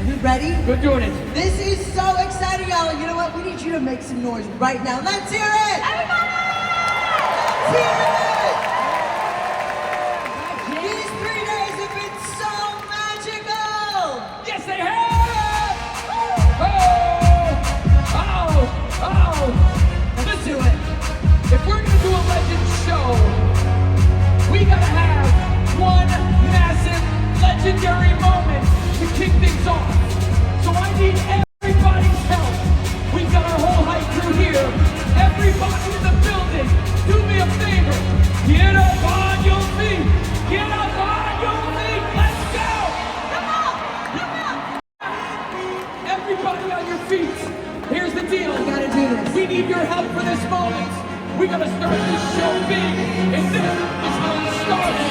We ready? We're doing it. This is so exciting, y'all. You know what? We need you to make some noise right now. Let's hear it! Everybody! Let's hear it! These 3 days have been so magical! Yes, they have! Oh! Let's do it. If we're gonna do a Legends show, we gotta have one massive legendary moment to kick things off. So I need everybody's help. We've got our whole hype crew here. Everybody in the building, do me a favor. Get up on your feet. Get up on your feet. Let's go. Come on! Everybody on your feet. Here's the deal. We gotta do this. We need your help for this moment. We gotta start this show big, and this is how it starts.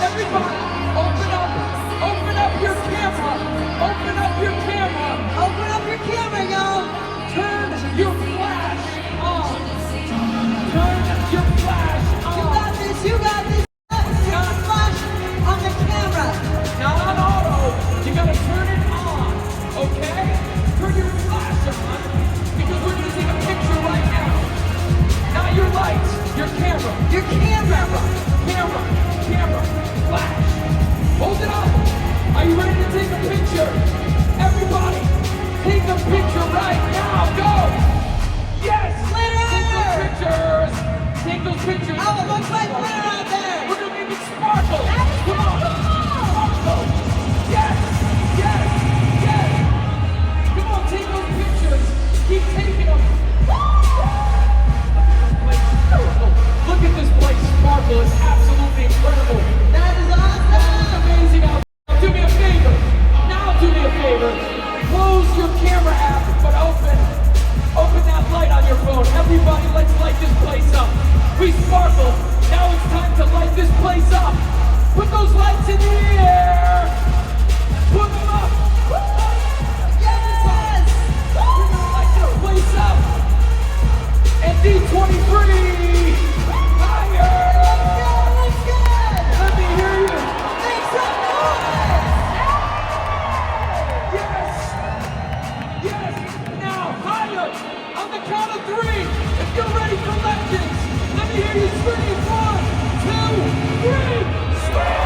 Everybody, open up your camera. Open up your camera. Open up your camera, y'all. Turn your flash on. Turn your flash on. You got this. You got this. Turn the flash on the camera. Not on auto. You gotta turn it on. Okay? Turn your flash on. Because we're gonna take a picture right now. Not your lights, your camera. Your camera. Camera, flash. Hold it up. Are you ready to take a picture? Everybody, take a picture right now. Go. Yes. Glitter. Take those pictures. Oh, it looks like glitter out there. We're gonna make it sparkle. Come on. Sparkle. Yes. Come on, take those pictures. Keep taking them. Look at this place sparkle. It's absolutely incredible. That is awesome. That's amazing. Now, do me a favor. Close your camera app, but open that light on your phone. Everybody, let's light this place up. We sparkle. Now it's time to light this place up. Put those lights in the air. Put them up. Yes. We're gonna light this place up. And D23, higher. Let's go. Let me hear you. Make some noise. Yes. Now higher. On the count of 3. If you're ready for Legends, let me hear you scream. 1, 2, 3. Scream.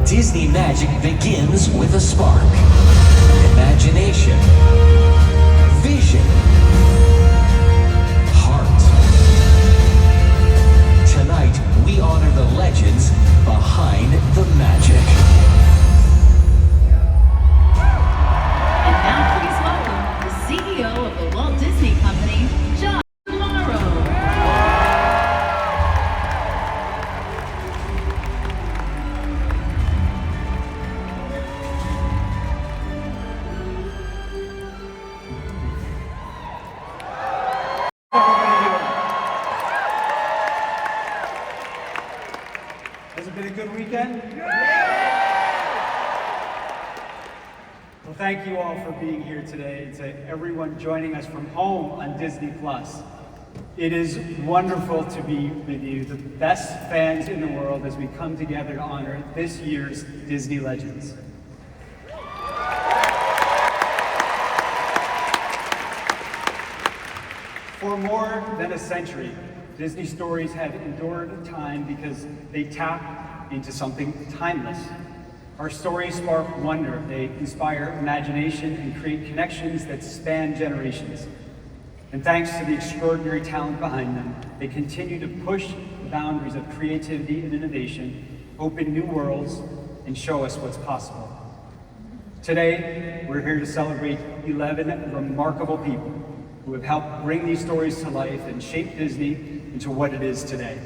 Disney magic begins with a spark. Imagination. Vision. Heart. Tonight, we honor the legends behind the magic. And now please welcome the CEO of the Walt Disney Company, John Morrow. Has it been a good weekend? Well, thank you all for being here today, and to everyone joining us from home on Disney+. It is wonderful to be with you, the best fans in the world, as we come together to honor this year's Disney Legends. For more than a century, Disney stories have endured time because they tap into something timeless. Our stories spark wonder, they inspire imagination and create connections that span generations. And thanks to the extraordinary talent behind them, they continue to push the boundaries of creativity and innovation, open new worlds, and show us what's possible. Today, we're here to celebrate 11 remarkable people who have helped bring these stories to life and shape Disney into what it is today.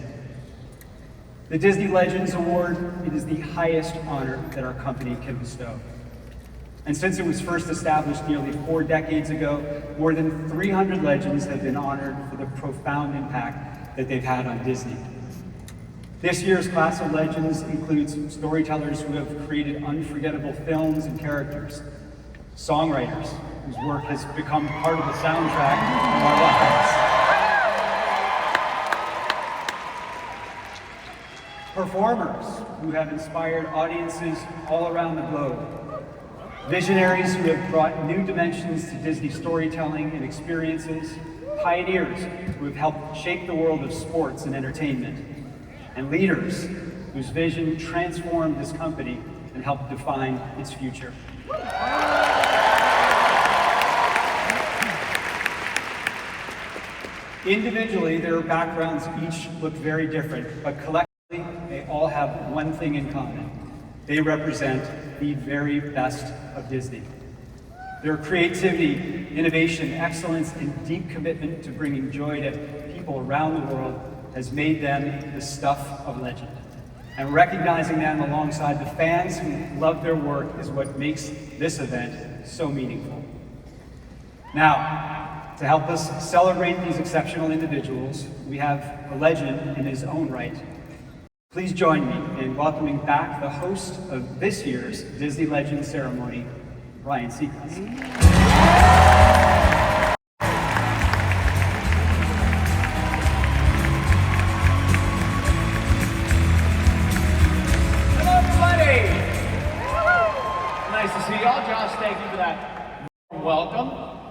The Disney Legends Award, it is the highest honor that our company can bestow. And since it was first established nearly 4 decades ago, more than 300 legends have been honored for the profound impact that they've had on Disney. This year's class of legends includes storytellers who have created unforgettable films and characters, songwriters whose work has become part of the soundtrack of our lives, performers who have inspired audiences all around the globe, visionaries who have brought new dimensions to Disney storytelling and experiences, pioneers who have helped shape the world of sports and entertainment, and leaders whose vision transformed this company and helped define its future. Individually, their backgrounds each look very different, but collectively, they all have one thing in common. They represent the very best of Disney. Their creativity, innovation, excellence, and deep commitment to bringing joy to people around the world has made them the stuff of legend. And recognizing them alongside the fans who love their work is what makes this event so meaningful. Now, to help us celebrate these exceptional individuals, we have a legend in his own right. Please join me in welcoming back the host of this year's Disney Legends ceremony, Ryan Seacrest. Hello, everybody. Nice to see y'all. Josh, thank you for that welcome.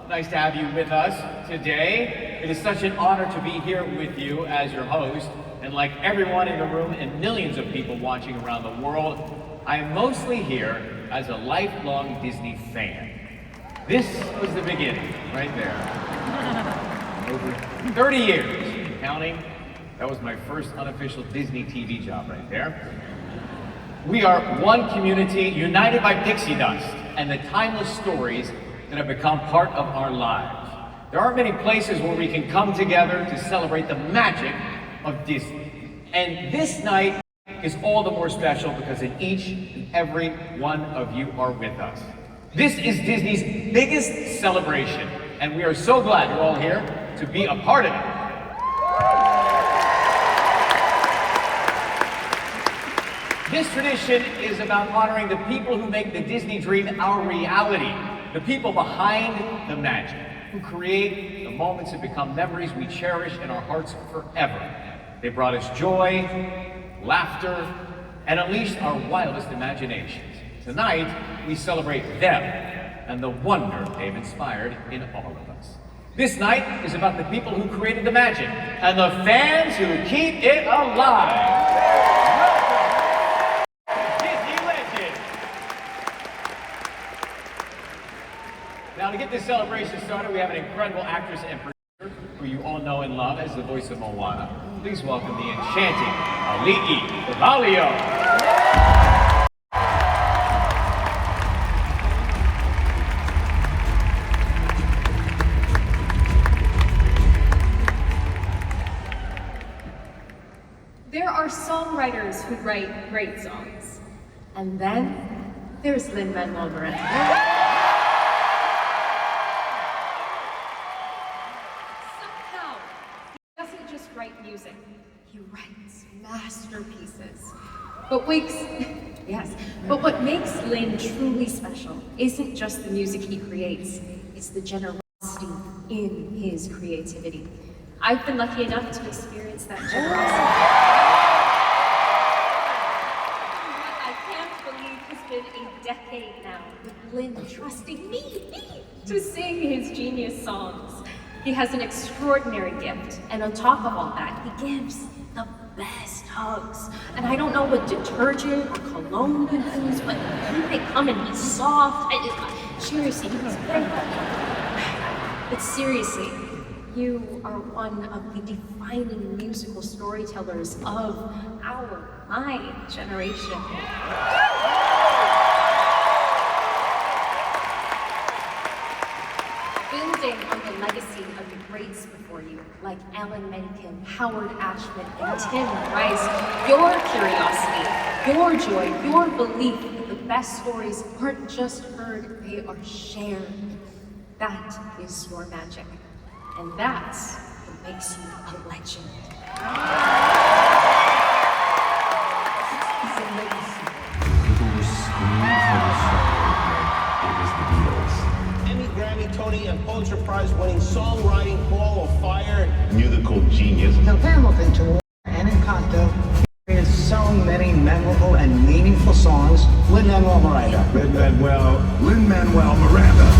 Nice to have you with us today. It is such an honor to be here with you as your host. And like everyone in the room and millions of people watching around the world, I am mostly here as a lifelong Disney fan. This was the beginning, right there. Over 30 years, counting. That was my first unofficial Disney TV job right there. We are one community united by pixie dust and the timeless stories that have become part of our lives. There aren't many places where we can come together to celebrate the magic of Disney. And this night is all the more special because in each and every one of you are with us. This is Disney's biggest celebration, and we are so glad you're all here to be a part of it. This tradition is about honoring the people who make the Disney dream our reality, the people behind the magic, who create the moments that become memories we cherish in our hearts forever. They brought us joy, laughter, and unleashed our wildest imaginations. Tonight, we celebrate them and the wonder they've inspired in all of us. This night is about the people who created the magic and the fans who keep it alive. Disney Legends. Now, to get this celebration started, we have an incredible actress and producer who you all know and love as the voice of Moana. Please welcome the enchanting Auliʻi Cravalho. There are songwriters who write great songs. And then there's Lin-Manuel Miranda. Write music. He writes masterpieces. But what makes Lin truly special isn't just the music he creates, it's the generosity in his creativity. I've been lucky enough to experience that generosity. What I can't believe has been a decade now with Lin trusting me to sing his genius songs. He has an extraordinary gift, and on top of all that, he gives the best hugs. And I don't know what detergent or cologne you use, but they come and he's soft. Seriously, he's great. But seriously, you are one of the defining musical storytellers of my generation. Building on the legacy of the greats before you, like Alan Menken, Howard Ashman, and Tim Rice, your curiosity, your joy, your belief that the best stories aren't just heard, they are shared. That is your magic. And that's what makes you a legend. People were screaming for the show like it was the Beatles. Emmy, Grammy, Tony, and Pulitzer Prize-winning songwriting Ball of Fire. Musical genius. The Hamilton tour and Encanto created so many memorable and meaningful songs. Lin-Manuel Miranda. Lin-Manuel Miranda.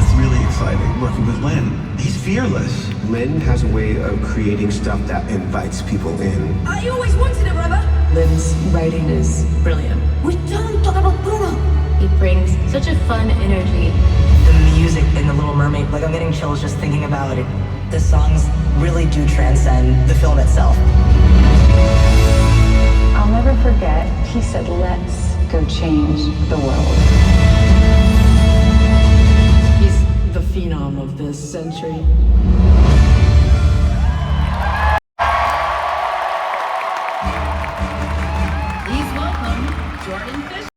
It's really exciting working with Lin. He's fearless. Lin has a way of creating stuff that invites people in. I always wanted a rubber. Lin's writing is brilliant. We don't talk about Bruno. He brings such a fun energy. The music in The Little Mermaid, like I'm getting chills just thinking about it. The songs really do transcend the film itself. I'll never forget, he said, let's go change the world. He's the phenom of this century. Please welcome Jordan Fisher.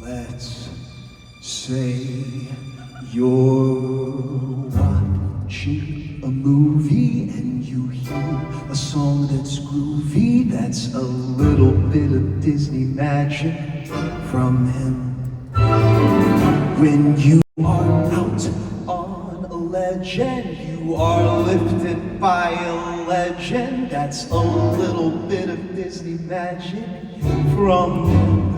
Let's say you're watching a movie and you hear a song that's groovy, that's a little bit of Disney magic from him. When you are out on a ledge and you are lifted by a legend, that's a little bit of Disney magic from him.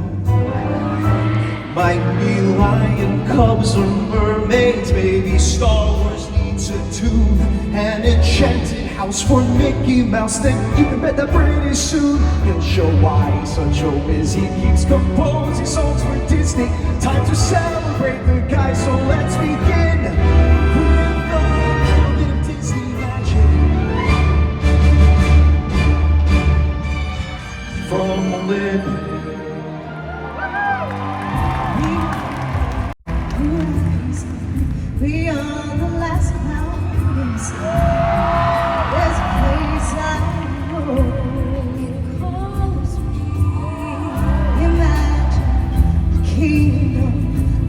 Might be lion cubs or mermaids, maybe Star Wars needs a tune, an enchanted house for Mickey Mouse. Then you can bet that pretty soon he'll show why he's such a whiz. He keeps composing songs for Disney. Time to celebrate the guy, so let's begin with a little bit of Disney magic from Lin. Beyond the last mountains, there's a place I know. It calls me. Imagine a kingdom,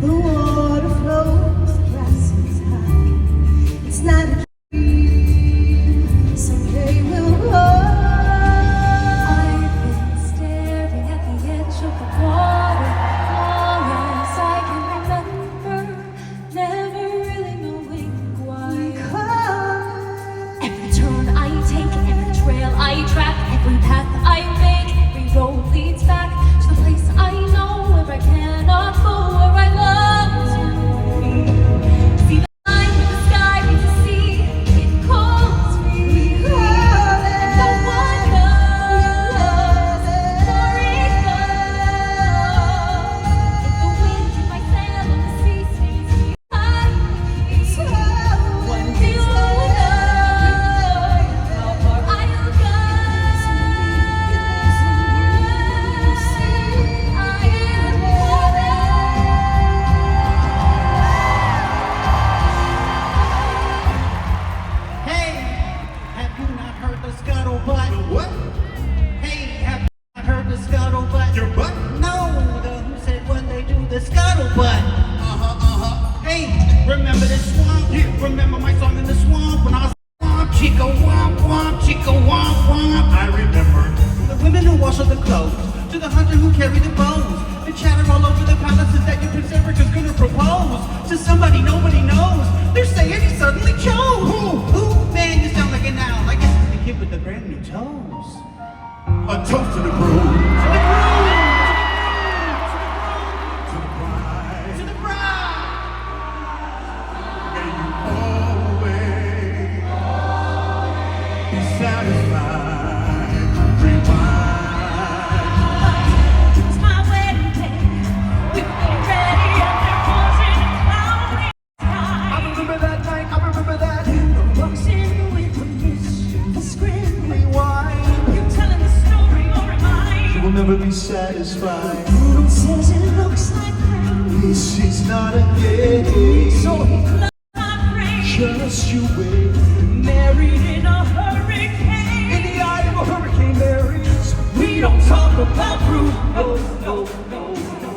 the water flows, the grass is high. It's not a dream, someday we'll grow. I've been staring at the edge of the water long as I can remember. Never really knowing why. Every turn I take, every trail I track, every path I make, every road leads back to the place I know where I cannot go, where I long to be. See the line with the sky meets the sea, it calls me. And no one knows where it goes. If the wind in my sail on the sea stays here. One day you'll know how far I'll go. I am Moana. Hey, have you not heard the scuttlebutt? What? Hey, have you not heard the scuttlebutt? Your butt? No, the who said when they do the scuttlebutt. Hey, remember the swamp? Yeah. Remember my song in the swamp when I was womp, chica womp, womp, chica womp, womp. I remember the women who wash all the clothes, to the hunter who carry the bones, the chatter all over the palaces that your Prince Erica's gonna propose to somebody nobody knows. They're saying he suddenly chose. Who? Man, you sound like an owl. I guess it's the kid with the brand new toes. A toast to the groove. To the bride. May you always be satisfied. Rewind. It's my wedding day. We've been ready and they're pouring cloudy I skies. remember that night, I remember that. The rocks in with permission, the scream. Rewind. You telling the story or am I? You will never be satisfied. Bruno says it looks like rain. This is not a game. So he floods my brain. Just you wait. Married in a hurricane. In the eye of a hurricane there is. We don't talk about Bruno. No, no, no, no.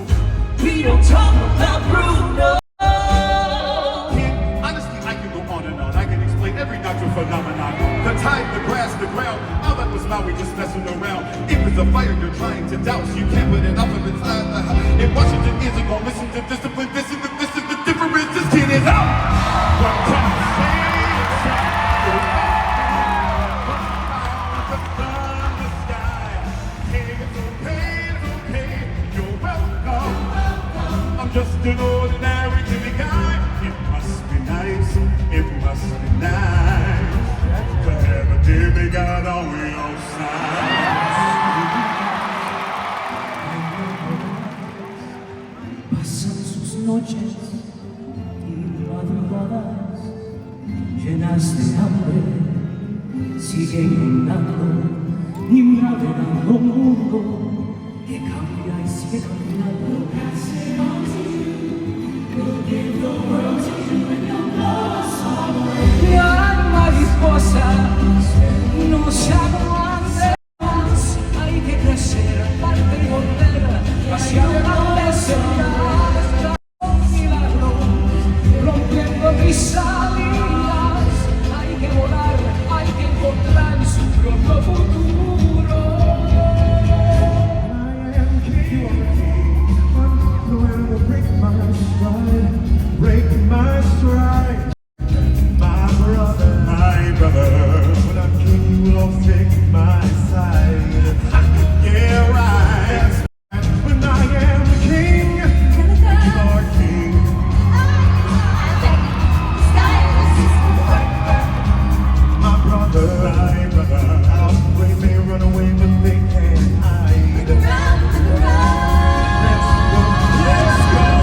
We don't talk about Bruno. inclined to doubt. You can't put enough of it. In Washington isn't gonna listen to discipline. This is the difference. This kid is out. What can I say? Just an ordinary Jimmy guy. It must be nice, it must be nice to have a Jimmy God on your side. Pasan sus noches y madrugadas llenas de hambre, siguen reinando y navegando un mundo que cambia y sigue cambiando. Y hay mariposas, no se aguanten más, hay que crecer, parte y volver, hacia donde se un milagro, rompiendo mis salidas, hay que volar, hay que encontrar su propio futuro. Break my stride, my brother, when I'm king, you will take my side. Yeah, right. When I am king, you are king. My brother, outway may run away, but they can't hide. Let's go.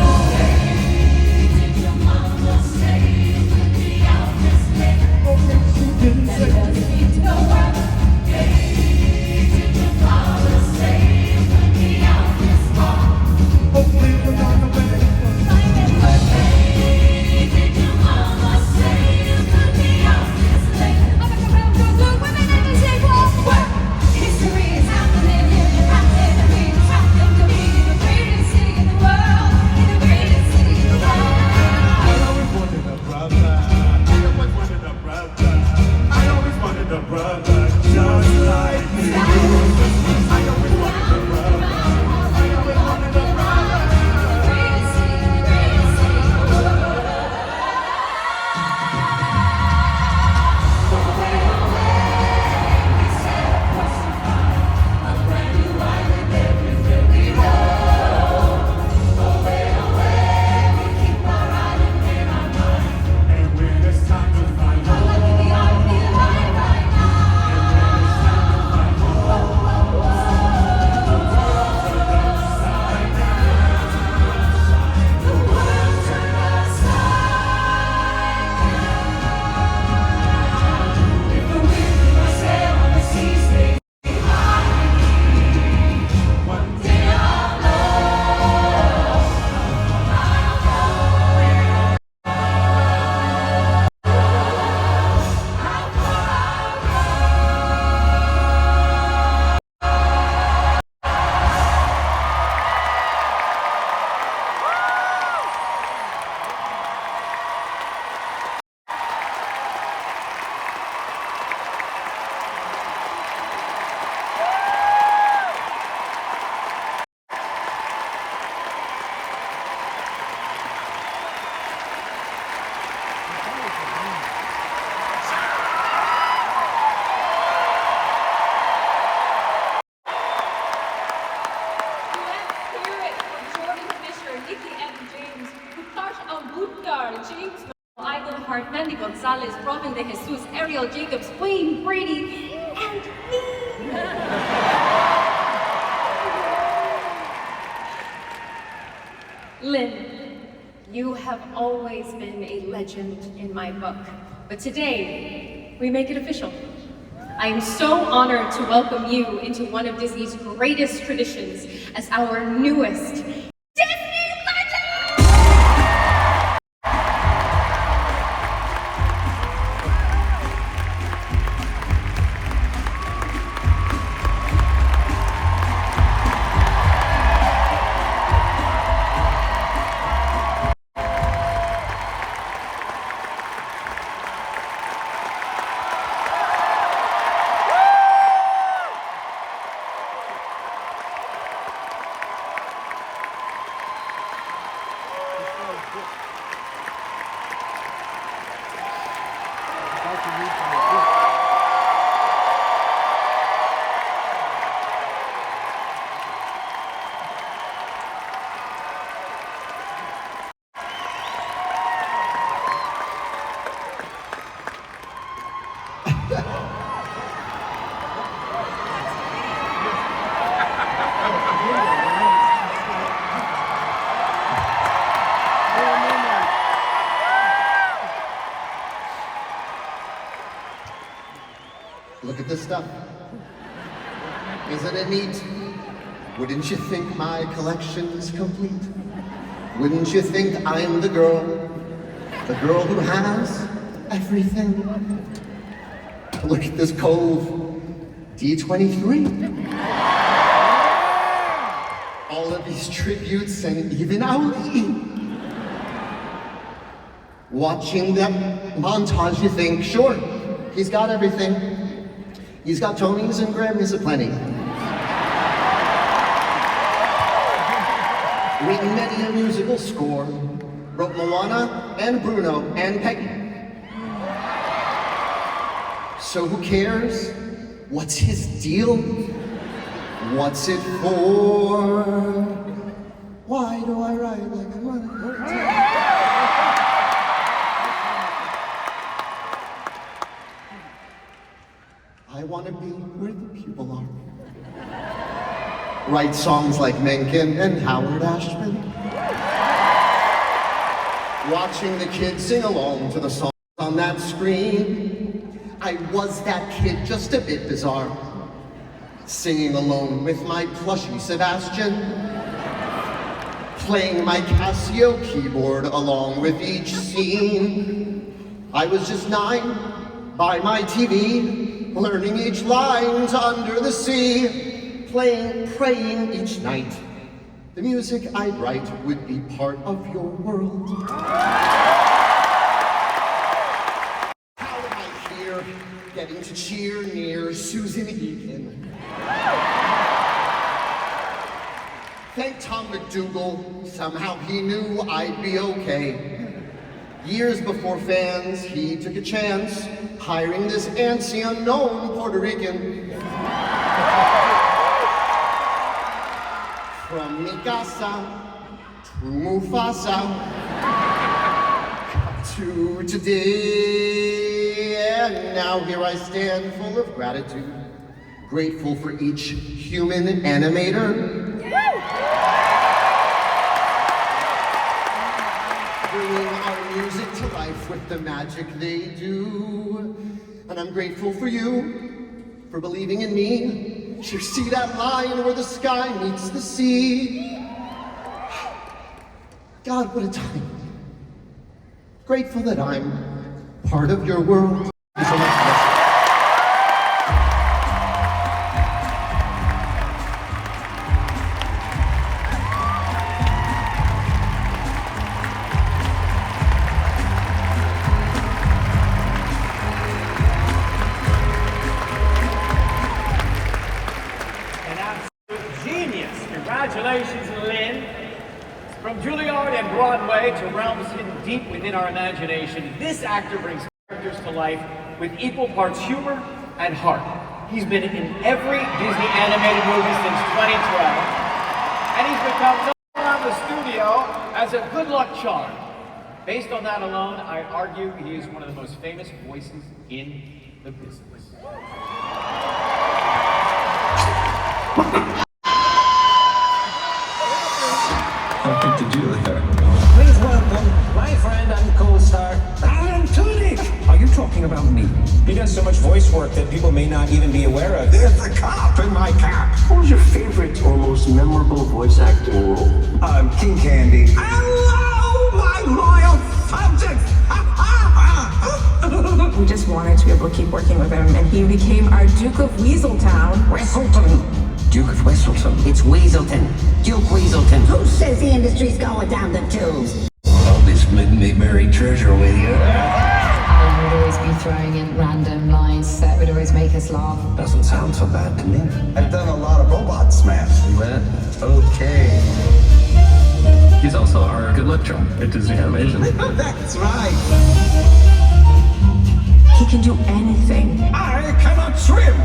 Mandy Gonzalez, Robin De Jesus, Ariel Jacobs, Wayne Brady, and me. Lin, you have always been a legend in my book, but today we make it official. I am so honored to welcome you into one of Disney's greatest traditions as our newest this stuff? Isn't it neat? Wouldn't you think my collection's complete? Wouldn't you think I'm the girl who has everything? Look at this cove, D23. All of these tributes and even Auliʻi. Watching that montage, you think, sure, he's got everything. He's got Tonys and Grammys aplenty. Written many a musical score, wrote Moana and Bruno and Peggy. So who cares? What's his deal? What's it for? Why do I ride like I'm running? I want to be where the people are. Write songs like Mencken and Howard Ashman. Watching the kids sing along to the songs on that screen. I was that kid, just a bit bizarre. Singing alone with my plushie Sebastian. Playing my Casio keyboard along with each scene. I was just 9 by my TV, learning each line's under the sea, praying each night. The music I'd write would be part of your world. How am I here, getting to cheer near Susan Egan? Thank Tom McDougal, somehow he knew I'd be okay. Years before fans, he took a chance, hiring this antsy unknown Puerto Rican. From Mikasa to Mufasa to today, and now here I stand full of gratitude, grateful for each human animator. Bringing our music to life with the magic they do. And I'm grateful for you, for believing in me. You see that line where the sky meets the sea? God, what a time. Grateful that I'm part of your world. Thank you so much. Congratulations, Lin. From Juilliard and Broadway to realms hidden deep within our imagination, this actor brings characters to life with equal parts humor and heart. He's been in every Disney animated movie since 2012, and he's become known around the studio as a good luck charm. Based on that alone, I argue he is one of the most famous voices in the business. Nothing to do there. Please welcome my friend and co-star, Tudyk. Are you talking about me? He does so much voice work that people may not even be aware of. There's a cop in my cap. What was your favorite or most memorable voice acting role? King Candy. Hello, my loyal subjects! We just wanted to be able to keep working with him, and he became our Duke of Weaseltown. Weaselton. Duke of Weaselton. It's Weaselton. Duke Weaselton. Who says the industry's going down the tubes? All this buried treasure with you. Alan would always be throwing in random lines that would always make us laugh. Doesn't sound so bad to me. I've done a lot of robot smash. Okay. He's also our good luck charm at Disney Animation. That's right. He can do anything. I cannot swim.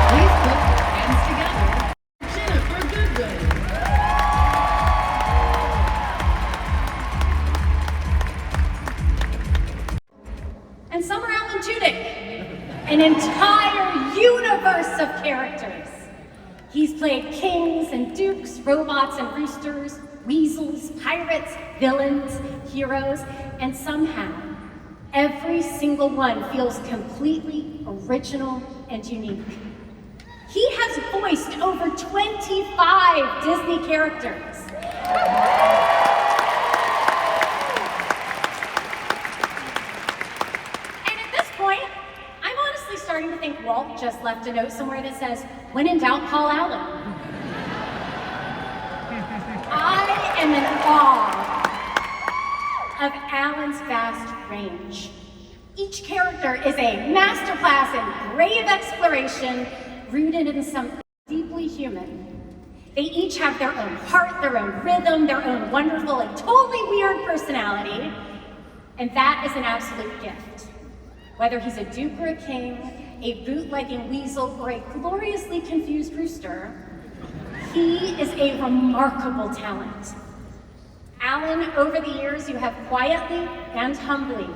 Please put your hands together. Jennifer Goodwin. And Summer Allen Tudyk, an entire universe of characters. He's played kings and dukes, robots and roosters, weasels, pirates, villains, heroes, and somehow Every single one feels completely original and unique. He has voiced over 25 Disney characters. And at this point, I'm honestly starting to think Walt just left a note somewhere that says, "When in doubt, call Alan." I am in awe of Alan's vast range. Each character is a masterclass in brave exploration, rooted in something deeply human. They each have their own heart, their own rhythm, their own wonderful and totally weird personality, and that is an absolute gift. Whether he's a duke or a king, a bootlegging weasel, or a gloriously confused rooster, he is a remarkable talent. Alan, over the years, you have quietly and humbly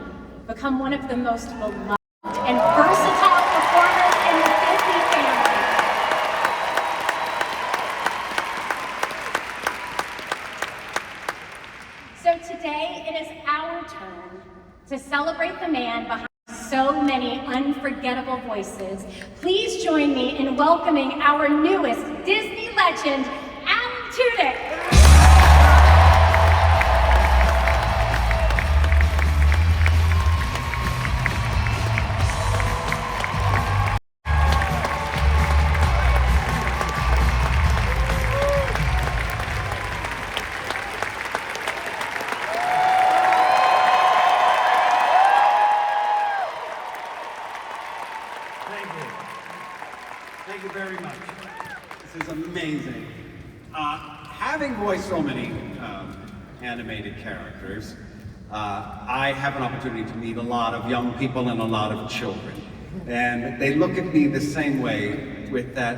become one of the most beloved and versatile performers in the Disney family. So today, it is our turn to celebrate the man behind so many unforgettable voices. Please join me in welcoming our newest Disney legend, Alan Tudyk. Thank you very much. This is amazing. Having voiced so many animated characters, I have an opportunity to meet a lot of young people and a lot of children. And they look at me the same way, with that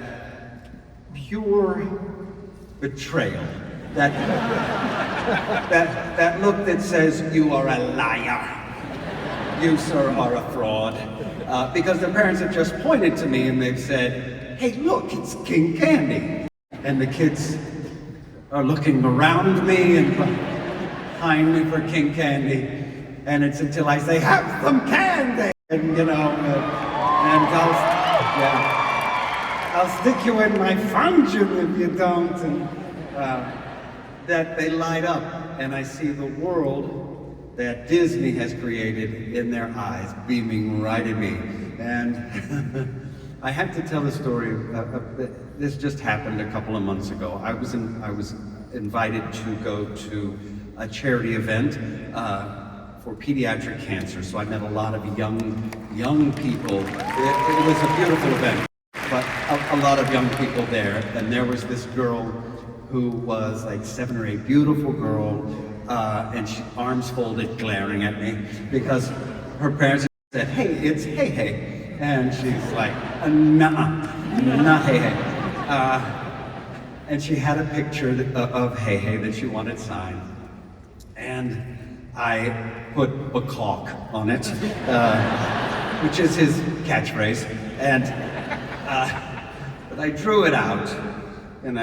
pure betrayal. That look that says, "You are a liar. You, sir, are a fraud." Because their parents have just pointed to me and they've said, "Hey, look, it's King Candy." And the kids are looking around me and behind me for King Candy. And it's until I say, "Have some candy!" And, you know, and I'll stick you in my function if you don't. And that they light up and I see the world that Disney has created in their eyes, beaming right at me. And I have to tell the story. This just happened a couple of months ago. I was invited to go to a charity event for pediatric cancer. So I met a lot of young people. It was a beautiful event, but a lot of young people there. And there was this girl who was like 7 or 8, beautiful girl. And she, arms folded, glaring at me because her parents said, "Hey, it's Hey Hey," and she's like, "Nuh-uh, not Hey Hey." And she had a picture of Hey Hey that she wanted signed, and I put "Bacaulk" on it, which is his catchphrase, and but I drew it out, and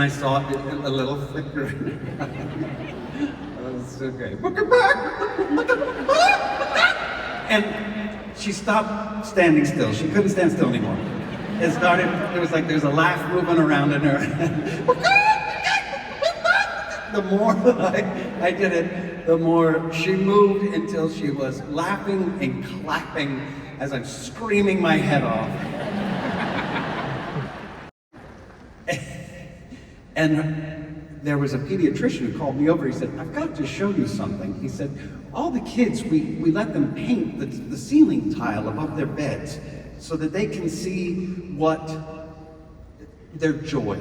I saw a little flicker. That was okay. And she stopped standing still. She couldn't stand still anymore. It started, it was like there's a laugh moving around in her. The more I did it, the more she moved until she was laughing and clapping as I'm screaming my head off. And there was a pediatrician who called me over. He said, "I've got to show you something." He said, "All the kids, we let them paint the ceiling tile above their beds so that they can see what their joy,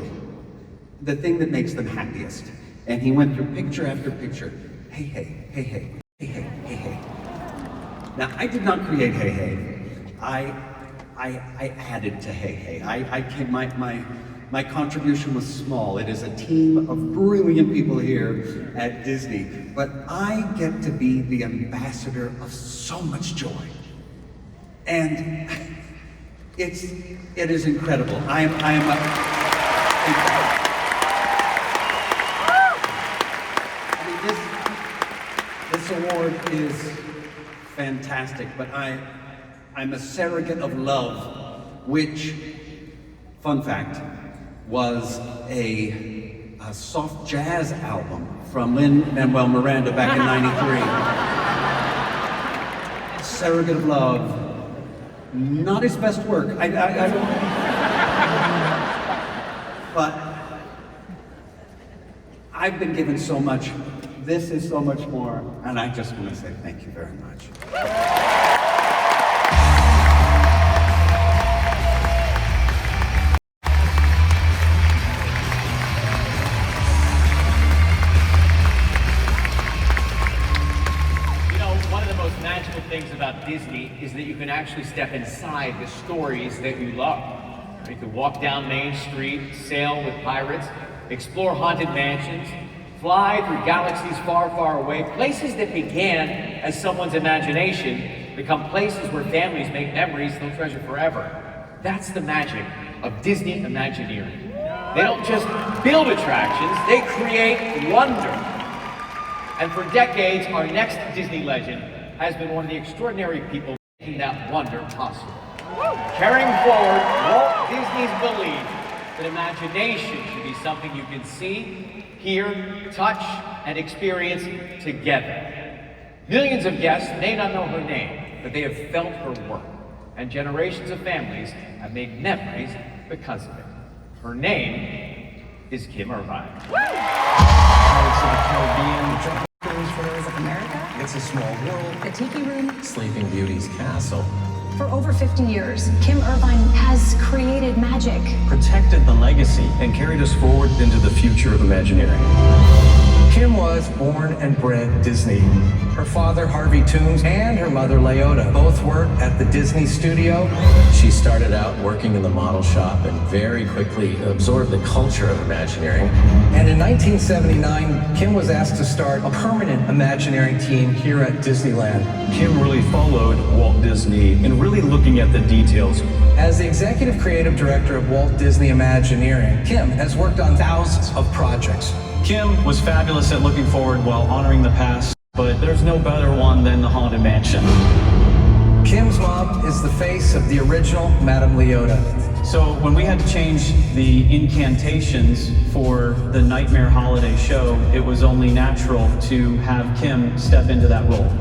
the thing that makes them happiest." And he went through picture after picture. Hey, hey, hey, hey, hey, hey, hey, hey. Now, I did not create Hey Hey. I added to Hey Hey. My contribution was small. It is a team of brilliant people here at Disney, but I get to be the ambassador of so much joy. And it is incredible. This award is fantastic, but I'm a surrogate of love, which, fun fact, was a soft jazz album from Lin-Manuel Miranda back in '93. Surrogate of Love, not his best work. I don't, but I've been given so much. This is so much more, and I just want to say thank you very much. Magical things about Disney is that you can actually step inside the stories that you love. You can walk down Main Street, sail with pirates, explore haunted mansions, fly through galaxies far, far away. Places that began as someone's imagination become places where families make memories they'll treasure forever. That's the magic of Disney Imagineering. They don't just build attractions, they create wonder. And for decades, our next Disney legend has been one of the extraordinary people making that wonder possible. Carrying forward Walt Disney's belief that imagination should be something you can see, hear, touch, and experience together. Millions of guests may not know her name, but they have felt her work, and generations of families have made memories because of it. Her name is Kim Irvine. Pirates of the Caribbean, Heroes of America, It's a Small World, The Tiki Room. Sleeping Beauty's Castle. For over 50 years, Kim Irvine has created magic. Protected the legacy and carried us forward into the future of Imagineering. Kim was born and bred Disney. Her father, Harvey Toombs, and her mother, Leota, both worked at the Disney studio. She started out working in the model shop and very quickly absorbed the culture of Imagineering. And in 1979, Kim was asked to start a permanent Imagineering team here at Disneyland. Kim really followed Walt Disney in really looking at the details. As the executive creative director of Walt Disney Imagineering, Kim has worked on thousands of projects. Kim was fabulous at looking forward while honoring the past, but there's no better one than the Haunted Mansion. Kim's mom is the face of the original Madame Leota. So when we had to change the incantations for the Nightmare Holiday show, it was only natural to have Kim step into that role.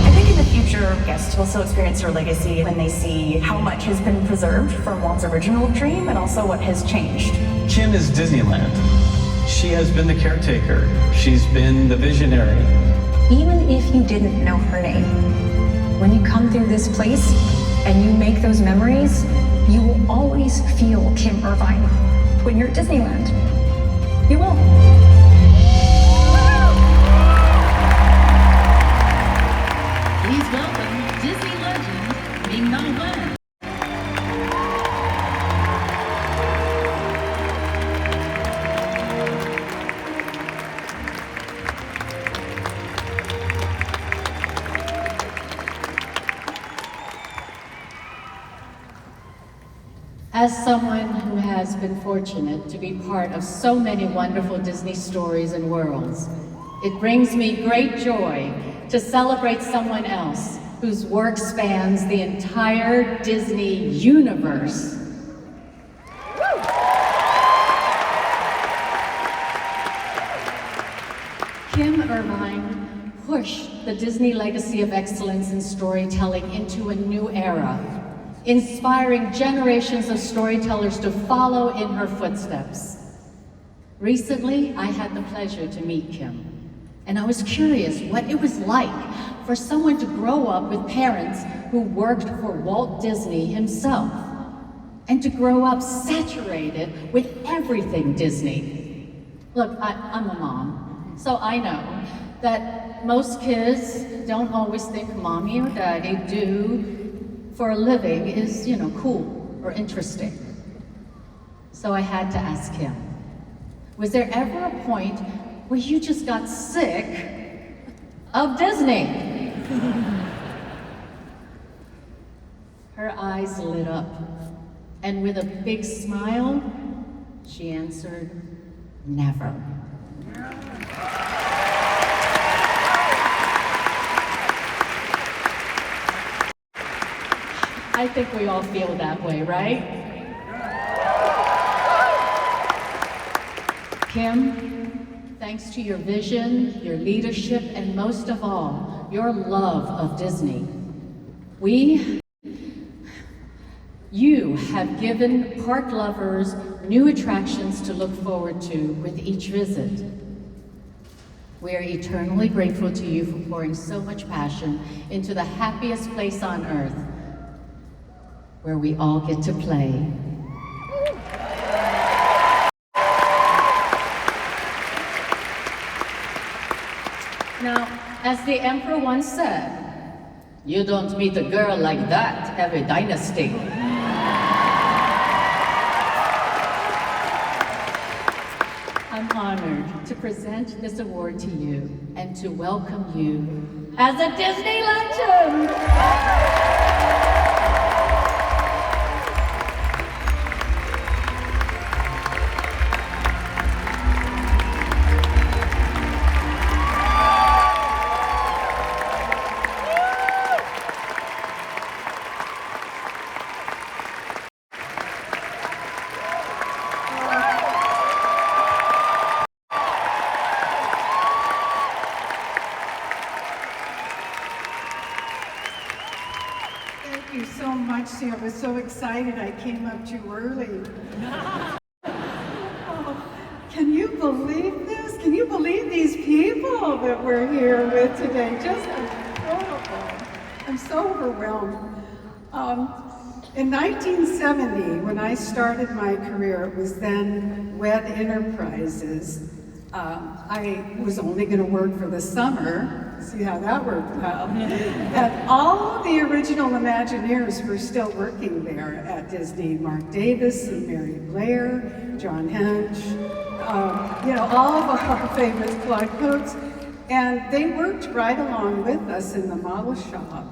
I think in the future, guests will also experience her legacy when they see how much has been preserved from Walt's original dream and also what has changed. Kim is Disneyland. She has been the caretaker. She's been the visionary. Even if you didn't know her name, when you come through this place and you make those memories, you will always feel Kim Irvine when you're at Disneyland. You will. Please welcome Disney legend Lin-Manuel. As someone who has been fortunate to be part of so many wonderful Disney stories and worlds, it brings me great joy to celebrate someone else whose work spans the entire Disney universe. Kim Irvine pushed the Disney legacy of excellence in storytelling into a new era, inspiring generations of storytellers to follow in her footsteps. Recently, I had the pleasure to meet Kim, and I was curious what it was like for someone to grow up with parents who worked for Walt Disney himself, and to grow up saturated with everything Disney. Look, I'm a mom, so I know that most kids don't always think mommy or daddy do for a living is, cool or interesting. So I had to ask him, was there ever a point where you just got sick of Disney? Her eyes lit up, and with a big smile, she answered, never. I think we all feel that way, right? Kim, thanks to your vision, your leadership, and most of all, your love of Disney, you have given park lovers new attractions to look forward to with each visit. We are eternally grateful to you for pouring so much passion into the happiest place on earth, where we all get to play. Now, as the emperor once said, you don't meet a girl like that every dynasty. I'm honored to present this award to you and to welcome you as a Disney legend. I was so excited I came up too early. Oh, can you believe this? Can you believe these people that we're here with today? Just incredible. I'm so overwhelmed. In 1970, when I started my career, it was then Wed Enterprises. I was only going to work for the summer. See how that worked out. And all of the original Imagineers were still working there at Disney. Mark Davis and Mary Blair, John Hench, all of our favorites, Claude Coates. And they worked right along with us in the model shop.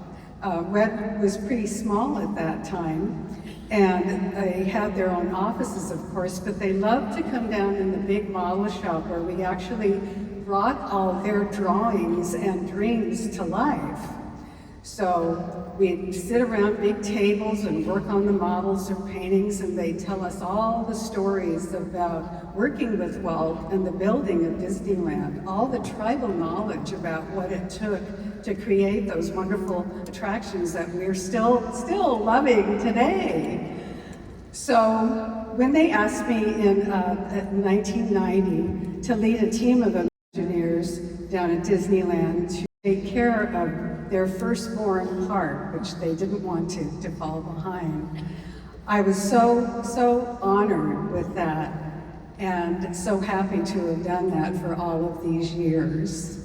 Wed was pretty small at that time. And they had their own offices, of course, but they loved to come down in the big model shop where we actually brought all their drawings and dreams to life. So we'd sit around big tables and work on the models or paintings, and they'd tell us all the stories about working with Walt and the building of Disneyland, all the tribal knowledge about what it took to create those wonderful attractions that we're still loving today. So when they asked me in 1990 to lead a team of engineers down at Disneyland to take care of their firstborn park, which they didn't want to fall behind, I was so honored with that and so happy to have done that for all of these years.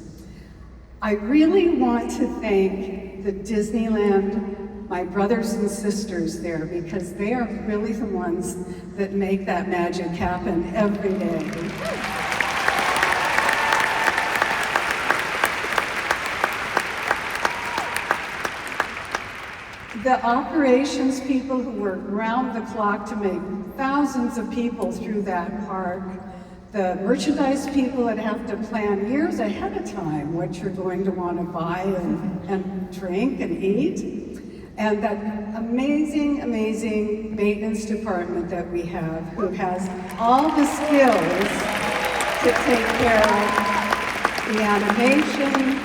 I really want to thank the Disneyland, my brothers and sisters there, because they are really the ones that make that magic happen every day. The operations people who work round the clock to make thousands of people through that park, the merchandise people that have to plan years ahead of time what you're going to want to buy and drink and eat, and that amazing, amazing maintenance department that we have who has all the skills to take care of the animation,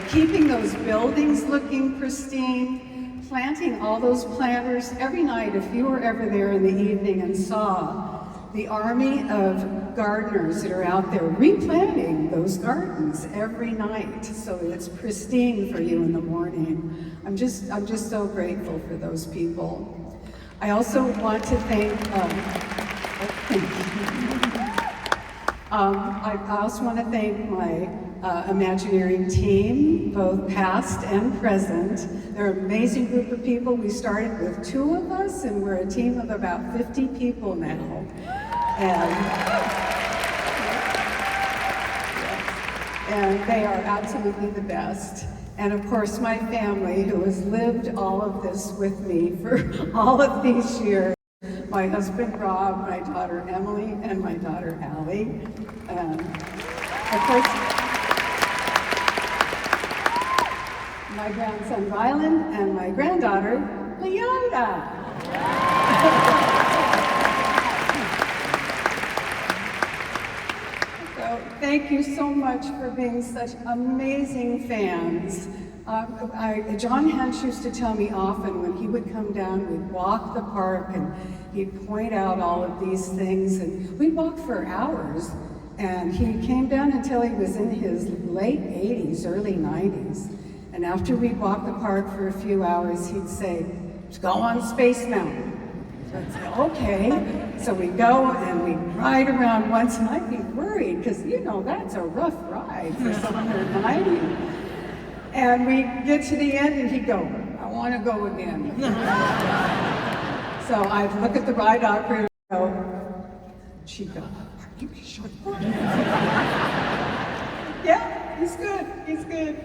keeping those buildings looking pristine, planting all those planters. Every night, if you were ever there in the evening and saw the army of gardeners that are out there replanting those gardens every night so that it's pristine for you in the morning. I'm just so grateful for those people. I also want to thank, I also want to thank my Imagineering team, both past and present. They're an amazing group of people. We started with 2 of us, and we're a team of about 50 people now. And they are absolutely the best. And of course, my family, who has lived all of this with me for all of these years. My husband, Rob, my daughter, Emily, and my daughter, Allie. Of course, my grandson, Rylan, and my granddaughter, Leota. So thank you so much for being such amazing fans. John Hench used to tell me often when he would come down, we'd walk the park and he'd point out all of these things, and we'd walk for hours. And he came down until he was in his late 80s, early 90s. And after we'd walk the park for a few hours, he'd say, "Let's go on Space Mountain." So I'd say, okay. So we go and we ride around once, and I'd be worried, because you know that's a rough ride for someone who's 90. And we get to the end, and he'd go, "I want to go again." So I'd look at the ride operator and go, she'd go, "Are you sure?" Yeah, he's good, he's good.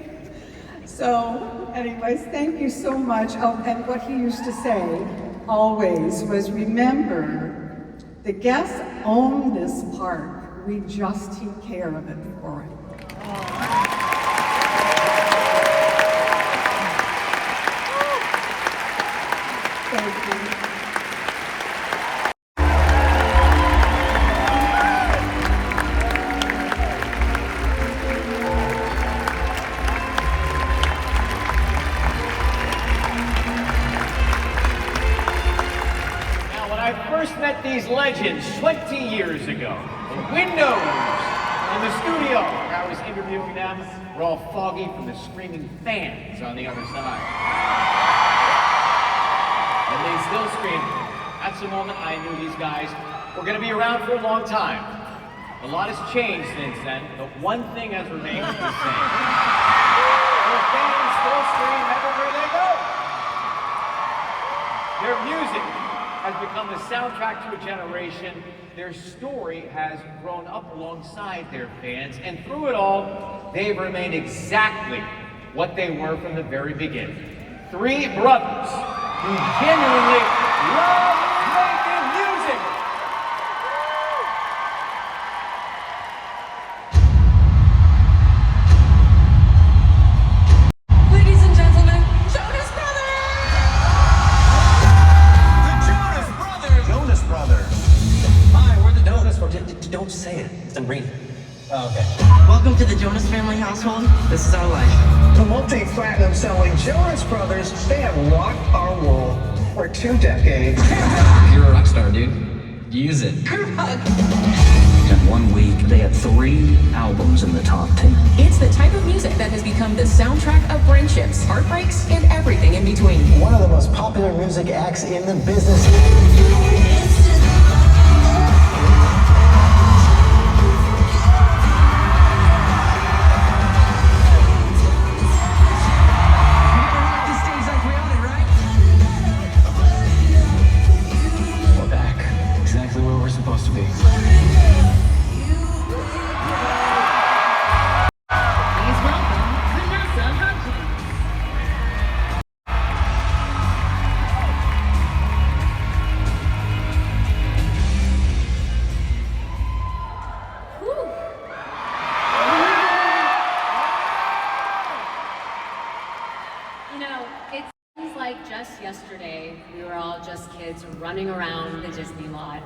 So anyways, thank you so much. Oh, and what he used to say always was, remember, the guests own this park. We just take care of it for it. Thank you. Met these legends 20 years ago. The windows in the studio where I was interviewing them were all foggy from the screaming fans on the other side. And they still scream. That's the moment I knew these guys were going to be around for a long time. A lot has changed since then, but one thing has remained the same. Their fans still scream everywhere they go. Their music has become the soundtrack to a generation. Their story has grown up alongside their fans, and through it all, they've remained exactly what they were from the very beginning. Three brothers who genuinely love making music. Ladies and gentlemen, Jonas Brothers! Jonas Brothers. Hi, we're the Jonas Brothers. Don't say it. It's in reading. Oh, okay. Welcome to the Jonas family household. This is our life. The multi-platinum selling Jonas Brothers, they have rocked our world for 2 decades. You're a rock star, dude. Use it. In 1 week, they had 3 albums in the top 10. It's the type of music that has become the soundtrack of friendships, heartbreaks, and everything in between. One of the most popular music acts in the business. We're back. Exactly where we're supposed to be. Yesterday, we were all just kids running around the Disney lot.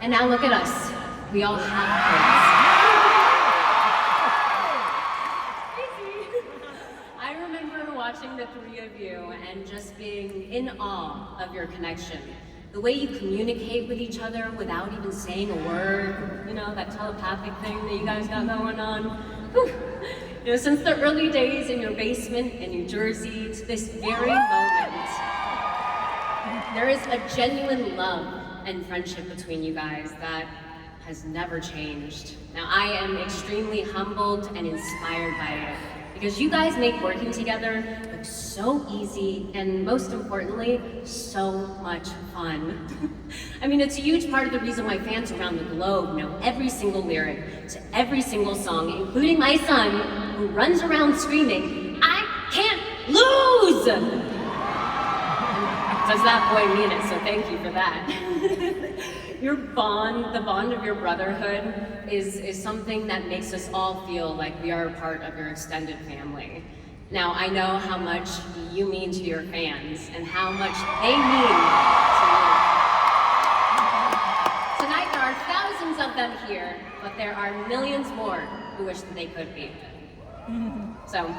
And now look at us. We all have kids. I remember watching the 3 of you and just being in awe of your connection. The way you communicate with each other without even saying a word. You know, that telepathic thing that you guys got going on. Whew. You know, since the early days in your basement in New Jersey to this very moment, there is a genuine love and friendship between you guys that has never changed. Now, I am extremely humbled and inspired by it because you guys make working together look so easy and, most importantly, so much fun. I mean, it's a huge part of the reason why fans around the globe know every single lyric to every single song, including my son, who runs around screaming, "I can't lose!" Does that boy mean it, so thank you for that. Your bond, the bond of your brotherhood, is something that makes us all feel like we are a part of your extended family. Now, I know how much you mean to your fans and how much they mean to you. Tonight, there are thousands of them here, but there are millions more who wish that they could be. So,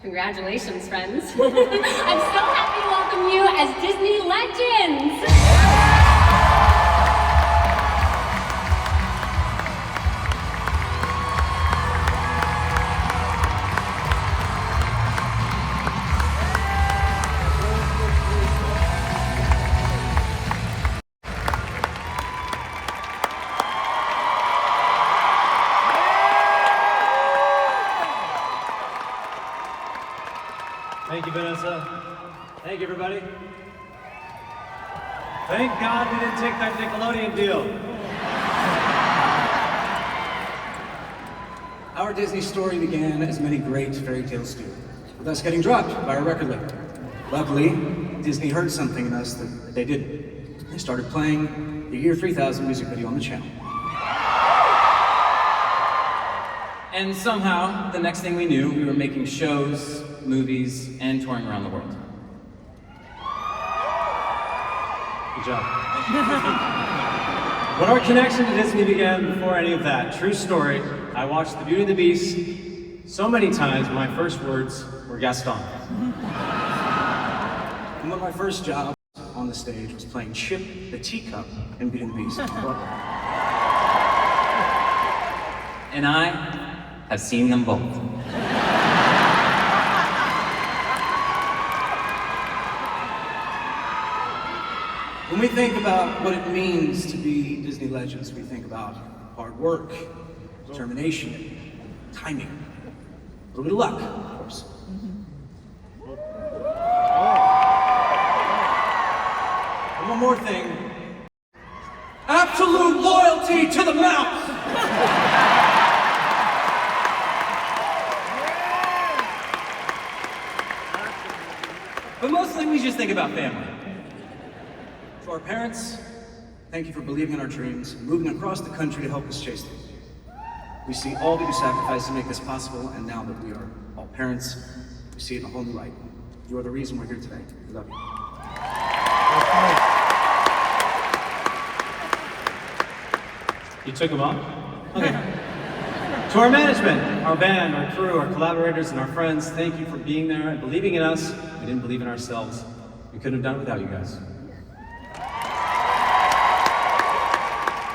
congratulations, friends. I'm so happy to welcome you as Disney legends. Thank you, Vanessa. Thank you, everybody. Thank God we didn't take that Nickelodeon deal. Our Disney story began as many great fairy tales do, with us getting dropped by our record label. Luckily, Disney heard something in us that they didn't. They started playing the Year 3000 music video on the channel. And somehow, the next thing we knew, we were making shows, movies, and touring around the world. Good job. When our connection to Disney began before any of that, true story, I watched The Beauty and the Beast so many times my first words were Gaston. And one of my first jobs on the stage was playing Chip the Teacup in Beauty and the Beast. And I have seen them both. When we think about what it means to be Disney legends, we think about hard work, determination, timing, a little bit of luck, of course. And one more thing, absolute loyalty to the mouse! But mostly we just think about family. To our parents, thank you for believing in our dreams and moving across the country to help us chase them. We see all that you sacrificed to make this possible, and now that we are all parents, we see it in a whole new light. You are the reason we're here today. We love you. You took them off? Okay. To our management, our band, our crew, our collaborators, and our friends, thank you for being there and believing in us. We didn't believe in ourselves. We couldn't have done it without you guys.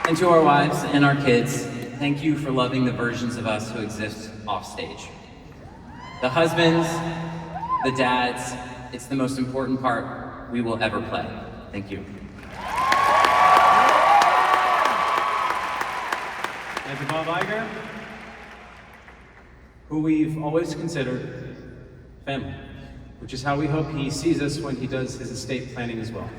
And to our wives and our kids, thank you for loving the versions of us who exist off stage. The husbands, the dads, it's the most important part we will ever play. Thank you. And to Bob Iger, who we've always considered family, which is how we hope he sees us when he does his estate planning as well.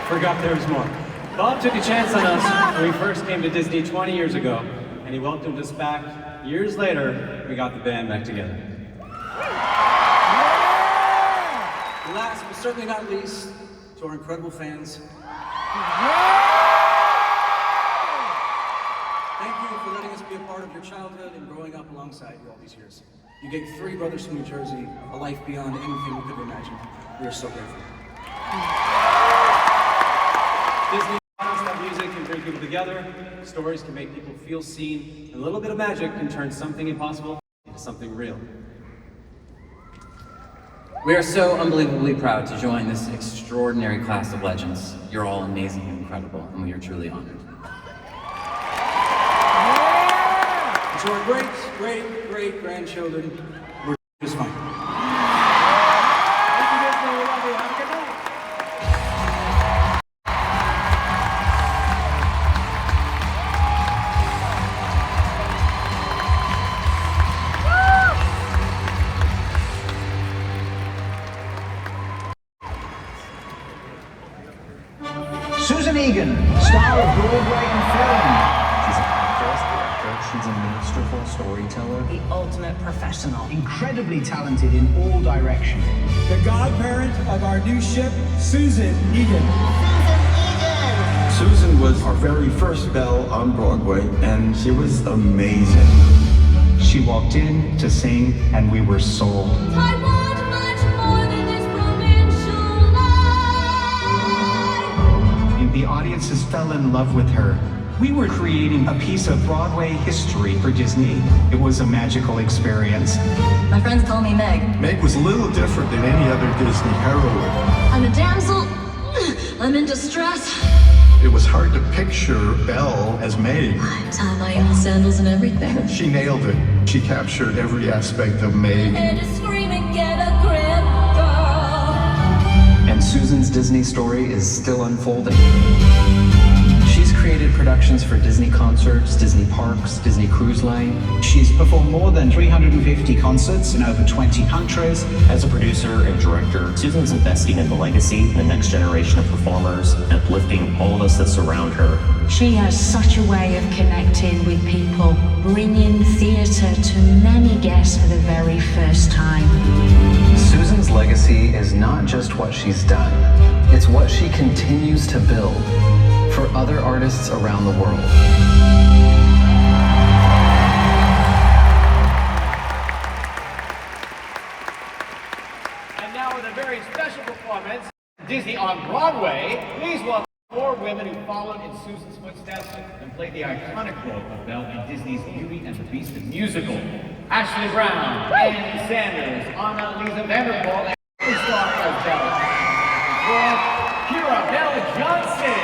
Forgot there was more. Bob took a chance on us when we first came to Disney 20 years ago, and he welcomed us back. Years later, we got the band back together. Last but certainly not least, to our incredible fans, thank you for letting us be a part of your childhood and growing up alongside you all these years. You gave 3 brothers from New Jersey a life beyond anything we could have imagined. We are so grateful. Disney knows that music can bring people together, stories can make people feel seen, and a little bit of magic can turn something impossible into something real. We are so unbelievably proud to join this extraordinary class of legends. You're all amazing and incredible, and we are truly honored. And to our great-great-great-grandchildren, we're just fine. Thank you, Disney. We love you. Have a good night. Susan Egan, star of Broadway and film. She's an actress, director, she's a masterful storyteller. The ultimate professional. Incredibly talented in all directions. The godparent of our new ship, Susan Egan. Susan Egan! Susan was our very first Belle on Broadway, and she was amazing. She walked in to sing, and we were sold. I want much more than this provincial life. The audiences fell in love with her. We were creating a piece of Broadway history for Disney. It was a magical experience. My friends call me Meg. Meg was a little different than any other Disney heroine. I'm a damsel. I'm in distress. It was hard to picture Belle as Meg. Tie my own sandals and everything. She nailed it. She captured every aspect of Meg. And to scream and get a grip, girl. And Susan's Disney story is still unfolding. She's created productions for Disney concerts, Disney parks, Disney Cruise Line. She's performed more than 350 concerts in over 20 countries. As a producer and director, Susan's investing in the legacy, the next generation of performers, and uplifting all of us that surround her. She has such a way of connecting with people, bringing theatre to many guests for the very first time. Susan's legacy is not just what she's done, it's what she continues to build for other artists around the world. And now with a very special performance, Disney on Broadway, please welcome 4 women who followed in Susan's footsteps and played the iconic role of Belle in Disney's Beauty and the Beast the musical. Ashley Brown, Ann Sanders, Anna Lisa Vanderpool, and the star of Belle. For Kira Belle Johnson.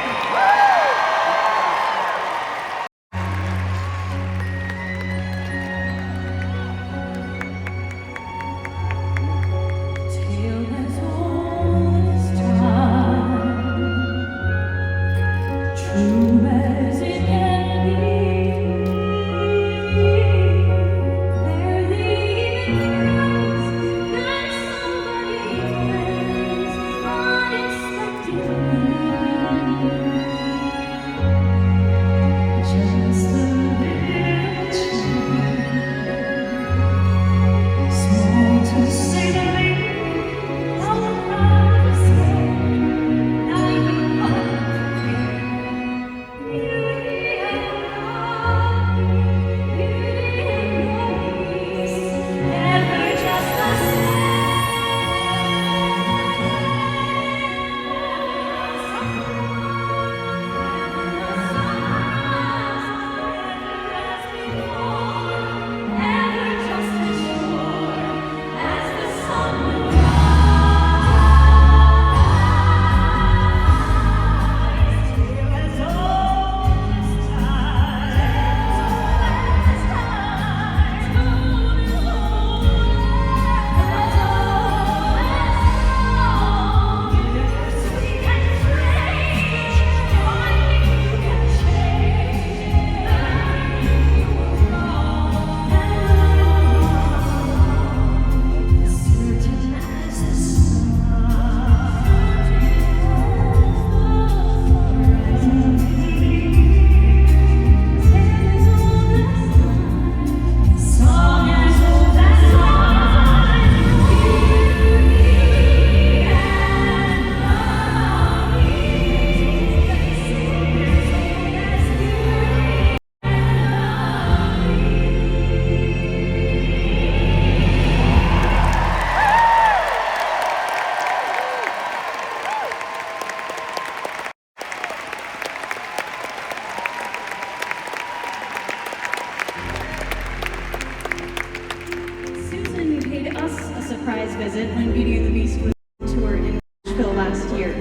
visit when Beauty and the Beast was on tour in Nashville last year.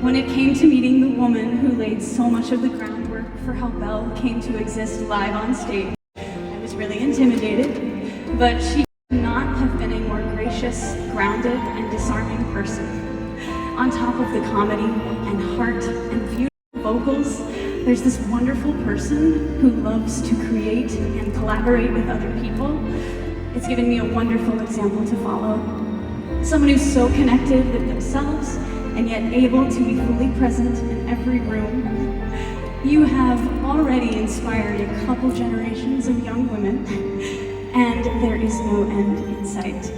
When it came to meeting the woman who laid so much of the groundwork for how Belle came to exist live on stage, I was really intimidated, but she could not have been a more gracious, grounded, and disarming person. On top of the comedy and heart and beautiful vocals, there's this wonderful person who loves to create and collaborate with other people. It's given me a wonderful example to follow. Someone who's so connected with themselves and yet able to be fully present in every room. You have already inspired a couple generations of young women, and there is no end in sight.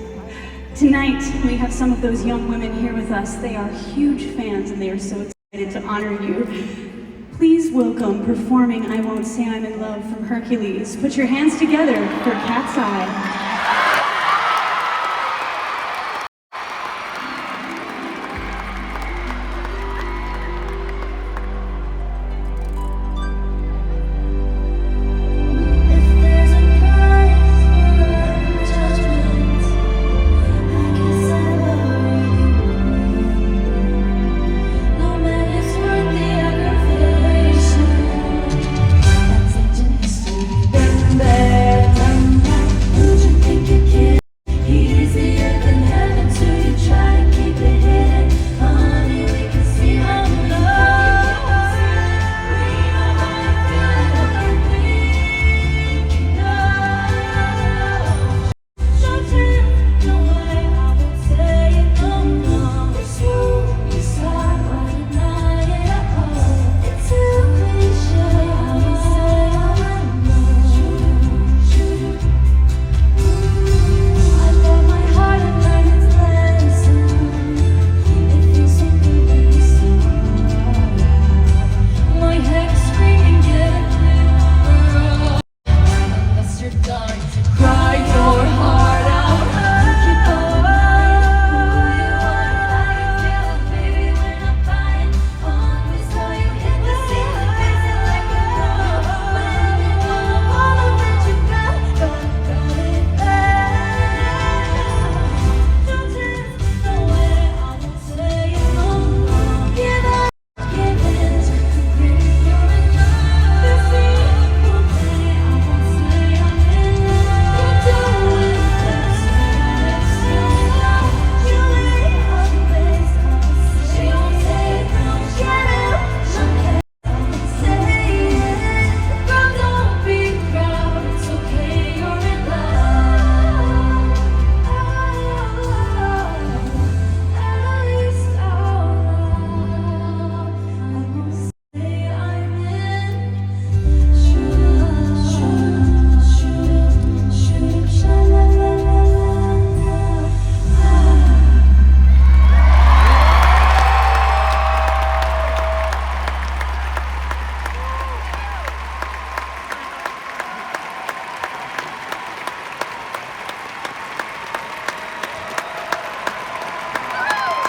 Tonight, we have some of those young women here with us. They are huge fans, and they are so excited to honor you. Please welcome performing I Won't Say I'm in Love from Hercules. Put your hands together for Cat's Eye.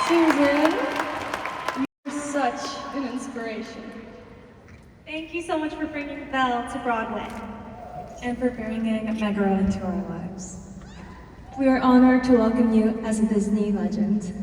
Susan, you're such an inspiration. Thank you so much for bringing Belle to Broadway and for bringing Megara into our lives. We are honored to welcome you as a Disney legend.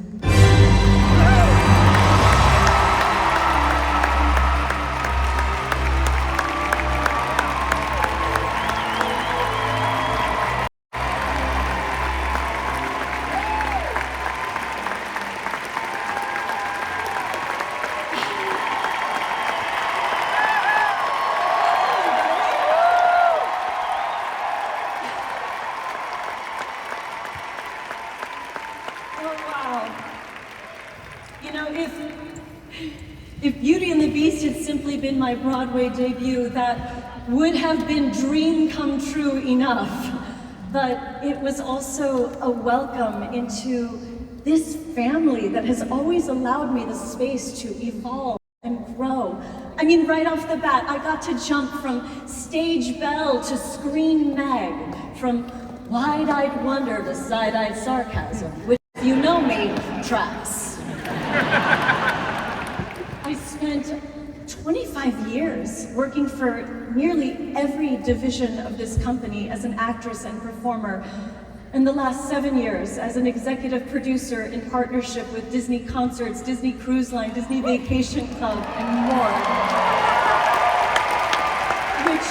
If Beauty and the Beast had simply been my Broadway debut, that would have been dream come true enough. But it was also a welcome into this family that has always allowed me the space to evolve and grow. I mean, right off the bat, I got to jump from stage Belle to screen Meg, from wide-eyed wonder to side-eyed sarcasm, which, if you know me, tracks. I spent 25 years working for nearly every division of this company as an actress and performer, and the last 7 years as an executive producer in partnership with Disney Concerts, Disney Cruise Line, Disney Vacation Club, and more. Which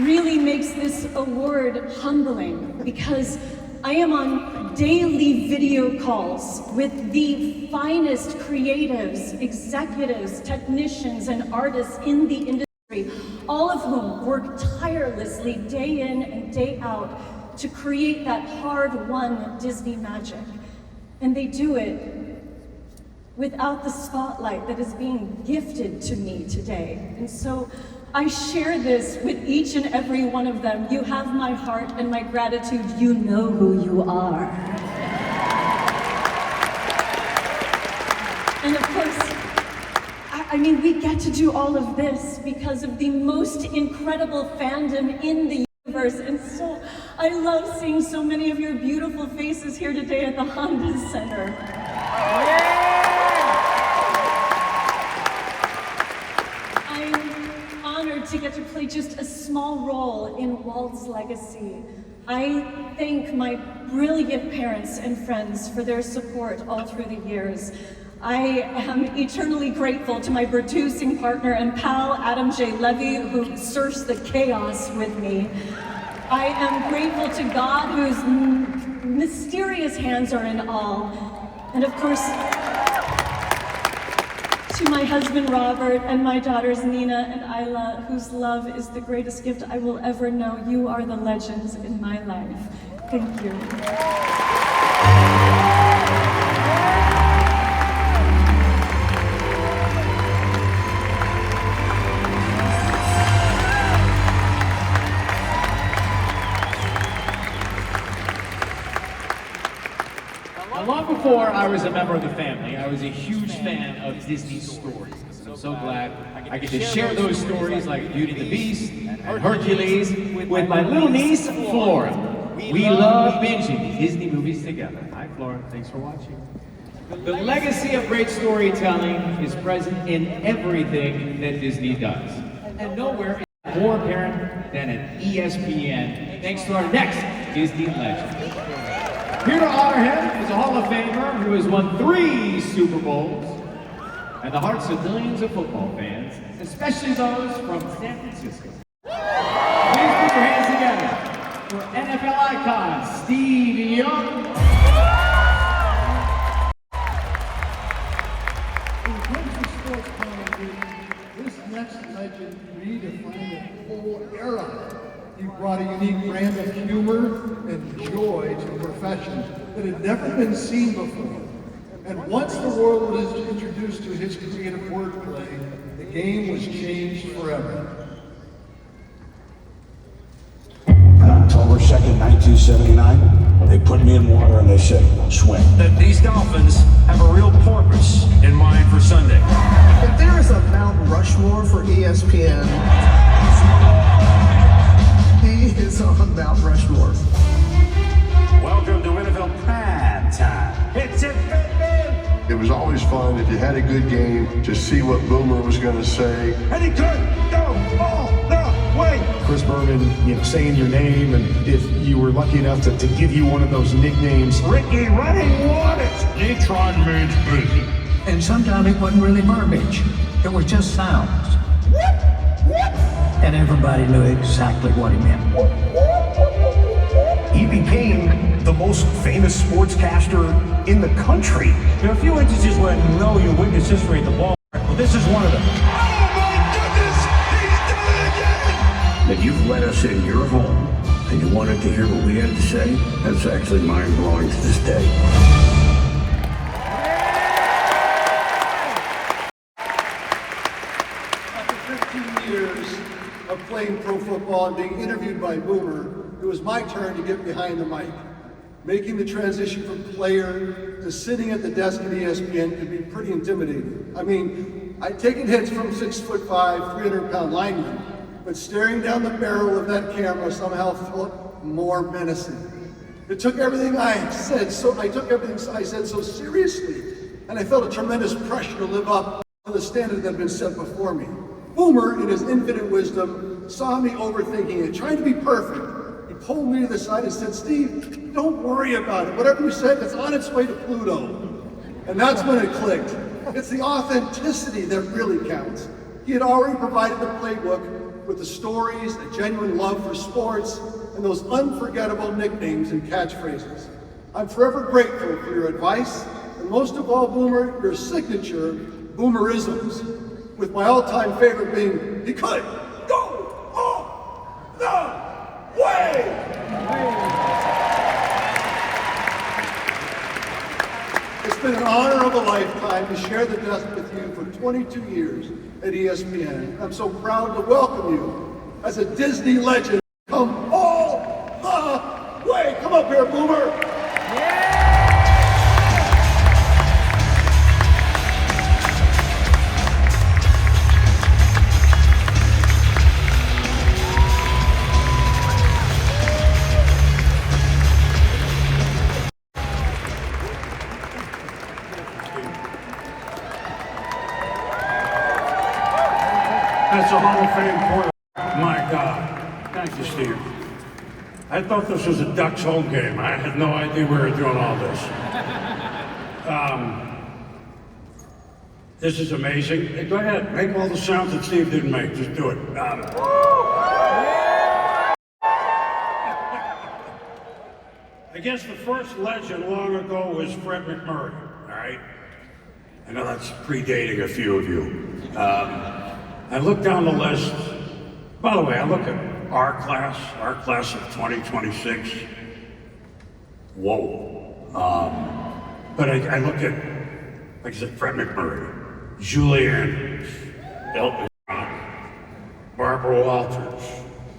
really makes this award humbling, because I am on daily video calls with the finest creatives, executives, technicians, and artists in the industry, all of whom work tirelessly day in and day out to create that hard-won Disney magic. And they do it without the spotlight that is being gifted to me today. And so I share this with each and every one of them. You have my heart and my gratitude. You know who you are. And of course, I mean, we get to do all of this because of the most incredible fandom in the universe. And so I love seeing so many of your beautiful faces here today at the Honda Center. I'm honored to get to play just a small role in Walt's legacy. I thank my brilliant parents and friends for their support all through the years. I am eternally grateful to my producing partner and pal, Adam J. Levy, who surfs the chaos with me. I am grateful to God, whose mysterious hands are in all. And of course, to my husband, Robert, and my daughters, Nina and Isla, whose love is the greatest gift I will ever know. You are the legends in my life. Thank you. Long before I was a member of the family, I was a huge fan of Disney stories. I'm so glad I get to share those stories like Beauty and the Beast and Hercules with my little niece, Flora. We love binging Disney movies together. Hi, Flora. Thanks for watching. The legacy of great storytelling is present in everything that Disney does. And nowhere is more apparent than at ESPN, thanks to our next Disney legend. Here to honor him is a Hall of Famer who has won 3 Super Bowls and the hearts of millions of football fans, especially those from San Francisco. Please put your hands together for NFL icon Steve Young. In terms of sports comedy, this next legend redefined a whole era. He brought a unique brand of humor and joy to a profession that had never been seen before. And once the world was introduced to his creative wordplay, the game was changed forever. On October 2nd, 1979, they put me in water and they said, swim. That these dolphins have a real porpoise in mind for Sunday. If there is a Mount Rushmore for ESPN, he is on Mount Rushmore. Welcome to NFL Prime Time. It's a big. It was always fun if you had a good game to see what Boomer was going to say. And he could go all the way. Chris Berman, saying your name, and if you were lucky enough to give you one of those nicknames, Ricky Running Waters. Neutron means busy. And sometimes it wasn't really verbiage. It was just sounds. And everybody knew exactly what he meant. he became the most famous sportscaster in the country. There are a few instances when you know you witnessed history at the ball. Well, this is one of them. That you've let us in your home and you wanted to hear what we had to say, that's actually mind-blowing to this day. Of playing pro football and being interviewed by Boomer, it was my turn to get behind the mic. Making the transition from player to sitting at the desk at ESPN could be pretty intimidating. I mean, I'd taken hits from 6'5", 300-pound linemen, but staring down the barrel of that camera somehow felt more menacing. It took everything I said so seriously, and I felt a tremendous pressure to live up to the standard that had been set before me. Boomer, in his infinite wisdom, saw me overthinking it, trying to be perfect. He pulled me to the side and said, "Steve, don't worry about it. Whatever you said, it's on its way to Pluto." And that's when it clicked. It's the authenticity that really counts. He had already provided the playbook with the stories, a genuine love for sports, and those unforgettable nicknames and catchphrases. I'm forever grateful for your advice, and most of all, Boomer, your signature Boomerisms. With my all-time favorite being, he could go all the way! It's been an honor of a lifetime to share the desk with you for 22 years at ESPN. I'm so proud to welcome you as a Disney legend. Come all the way! Come up here, Boomer! That's a Hall of Fame quarterback. My God. Thank you, Steve. I thought this was a Ducks home game. I had no idea we were doing all this. This is amazing. Hey, go ahead, make all the sounds that Steve didn't make. Just do it. I guess the first legend long ago was Fred McMurray, all right? I know that's predating a few of you. I looked down the list. By the way, I look at our class of 2026. Whoa. But I look at, like I said, Fred McMurray, Julie Andrews, Elton John, Barbara Walters,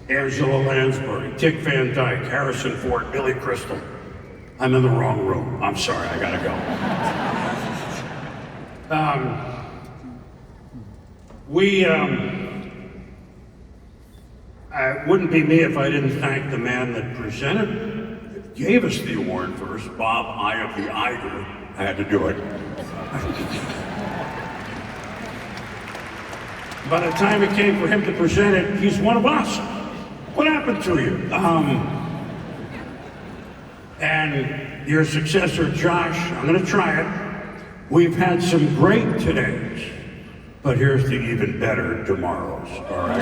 Angela Lansbury, Dick Van Dyke, Harrison Ford, Billy Crystal. I'm in the wrong room. I'm sorry, I gotta go. It wouldn't be me if I didn't thank the man that gave us the award first, Bob I of the Iger. I had to do it. By the time it came for him to present it, he's one of us. What happened to you? And your successor, Josh, I'm gonna try it. We've had some great todays, but here's the even better tomorrows, all right?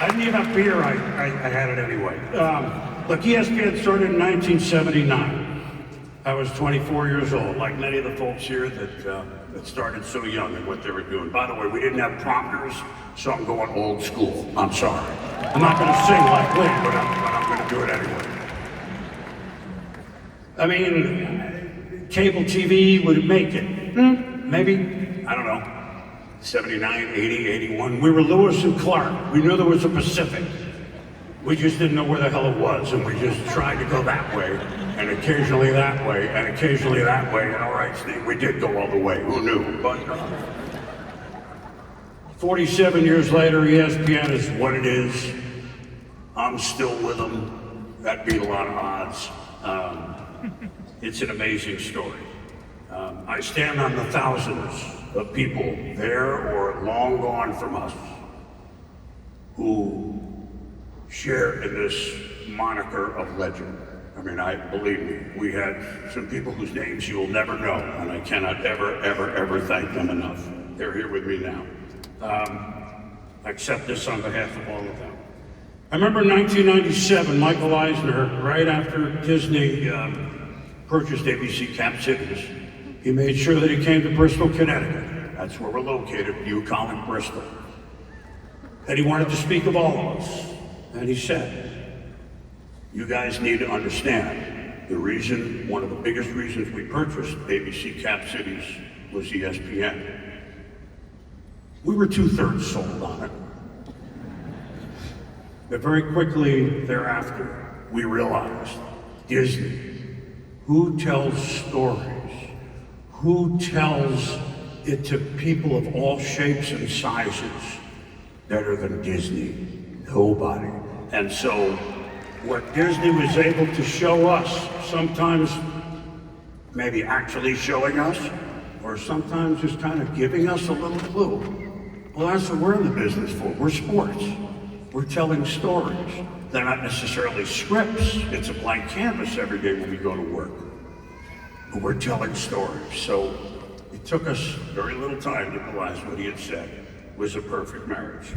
I didn't even have beer, I had it anyway. Look, ESPN started in 1979. I was 24 years old, like many of the folks here that started so young in what they were doing. By the way, we didn't have prompters, so I'm going old school. I'm sorry. I'm not gonna sing like Lin, but I'm gonna do it anyway. I mean, cable TV, would it make it? Maybe, I don't know. 79, 80, 81. We were Lewis and Clark. We knew there was a Pacific. We just didn't know where the hell it was, and we just tried to go that way, and occasionally that way, and occasionally that way, and all right, Steve, we did go all the way. Who knew? But 47 years later, ESPN is what it is. I'm still with them. That beat a lot of odds. It's an amazing story. I stand on the thousands of people there or long gone from us who share in this moniker of legend. I mean, believe me, we had some people whose names you'll never know, and I cannot ever thank them enough. They're here with me now. I accept this on behalf of all of them. I remember in 1997, Michael Eisner, right after Disney purchased ABC Cap Cities, he made sure that he came to Bristol, Connecticut. That's where we're located, UConn, Bristol. And he wanted to speak of all of us. And he said, you guys need to understand one of the biggest reasons we purchased ABC Cap Cities was ESPN. We were 2/3 sold on it. But very quickly thereafter, we realized Disney, who tells stories? Who tells it to people of all shapes and sizes better than Disney? Nobody. And so what Disney was able to show us, sometimes maybe actually showing us, or sometimes just kind of giving us a little clue. Well, that's what we're in the business for. We're sports. We're telling stories. They're not necessarily scripts. It's a blank canvas every day when we go to work. But we're telling stories. So it took us very little time to realize what he had said was a perfect marriage.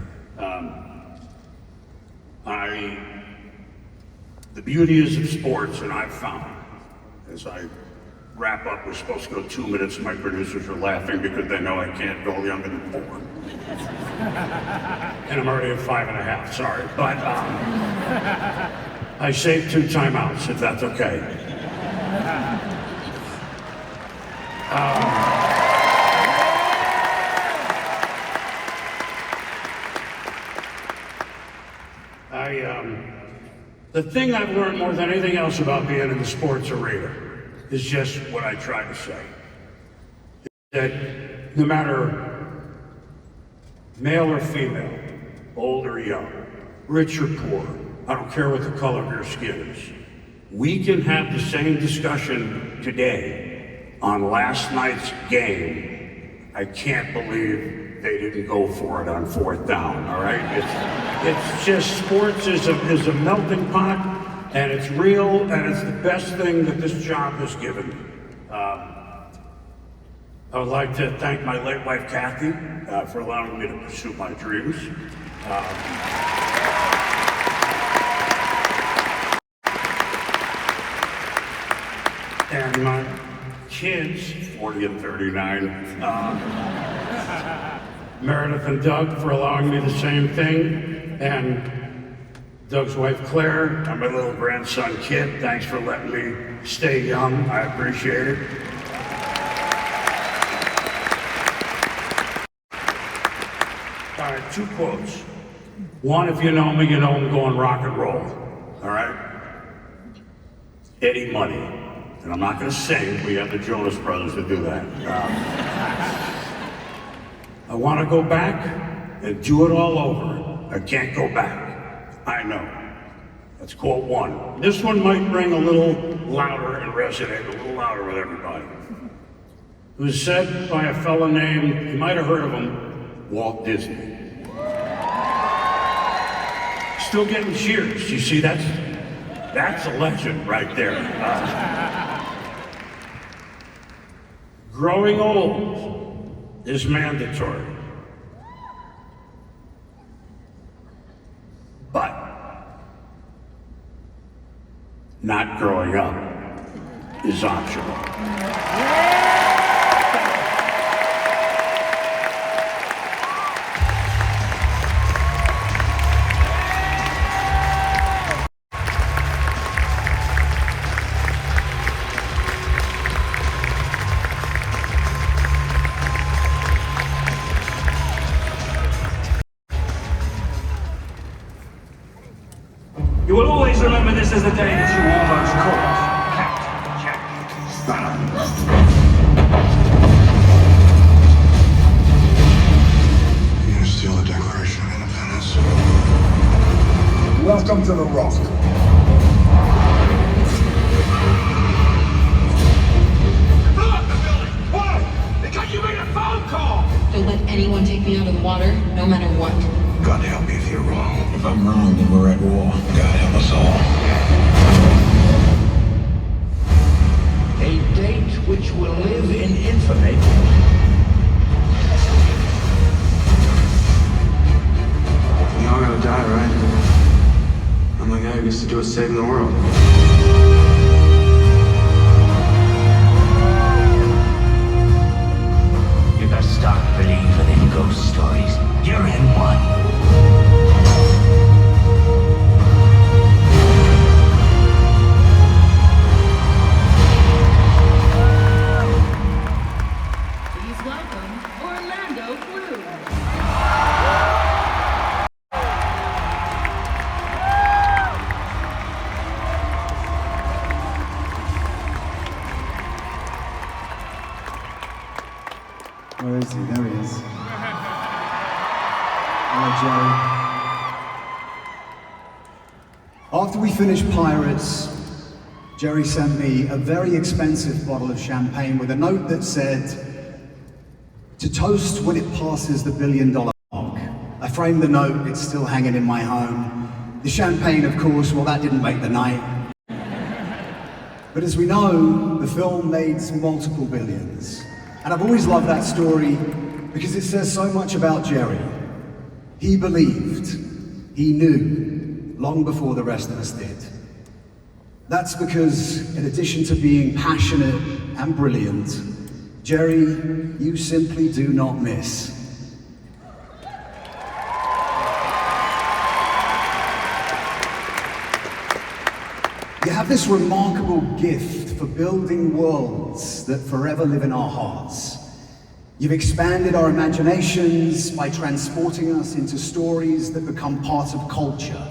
The beauty is of sports, and I've found, as I wrap up, we're supposed to go 2 minutes, and my producers are laughing because they know I can't go younger than 4. And I'm already at 5.5, sorry. But I saved 2 timeouts, if that's okay. The thing I've learned more than anything else about being in the sports arena is just what I try to say. That no matter male or female, old or young, rich or poor, I don't care what the color of your skin is, we can have the same discussion today on last night's game, I can't believe they didn't go for it on 4th down, all right? It's just, sports is a melting pot, and it's real, and it's the best thing that this job has given me. I would like to thank my late wife, Kathy, for allowing me to pursue my dreams. And my kids, 40 and 39, Meredith and Doug for allowing me the same thing, and Doug's wife, Claire, and my little grandson, Kit, thanks for letting me stay young. I appreciate it. All right, 2 quotes. One, if you know me, you know I'm going rock and roll, all right? Eddie Money. And I'm not going to sing, we have the Jonas brothers to do that. I want to go back and do it all over. I can't go back. I know. That's quote 1. This one might ring a little louder and resonate a little louder with everybody. It was said by a fella named, you might have heard of him, Walt Disney. Still getting cheers. You see, that's a legend right there. Growing old is mandatory. But not growing up is optional. You will always remember this as the day that you almost caught Captain Jack Sparrow. You're gonna steal the Declaration of Independence. Welcome to the Rock. Blow up the building! Why? Because you made a phone call! Don't let anyone take me out of the water, no matter what. God help me if you're wrong. If I'm wrong, then we're at war. God help us all. A date which will live in infamy. We all gotta die, right? I'm the guy who gets to do it saving the world. You better start believing in ghost stories. You're in one. Please welcome Orlando Bloom. Where is he? There he is. Hello, Jerry. After we finished Pirates, Jerry sent me a very expensive bottle of champagne with a note that said, "To toast when it passes the $1 billion mark." I framed the note, it's still hanging in my home. The champagne, of course, well, that didn't make the night. But as we know, the film made multiple billions. And I've always loved that story because it says so much about Jerry. He believed, he knew, long before the rest of us did. That's because, in addition to being passionate and brilliant, Jerry, you simply do not miss. You have this remarkable gift for building worlds that forever live in our hearts. You've expanded our imaginations by transporting us into stories that become part of culture.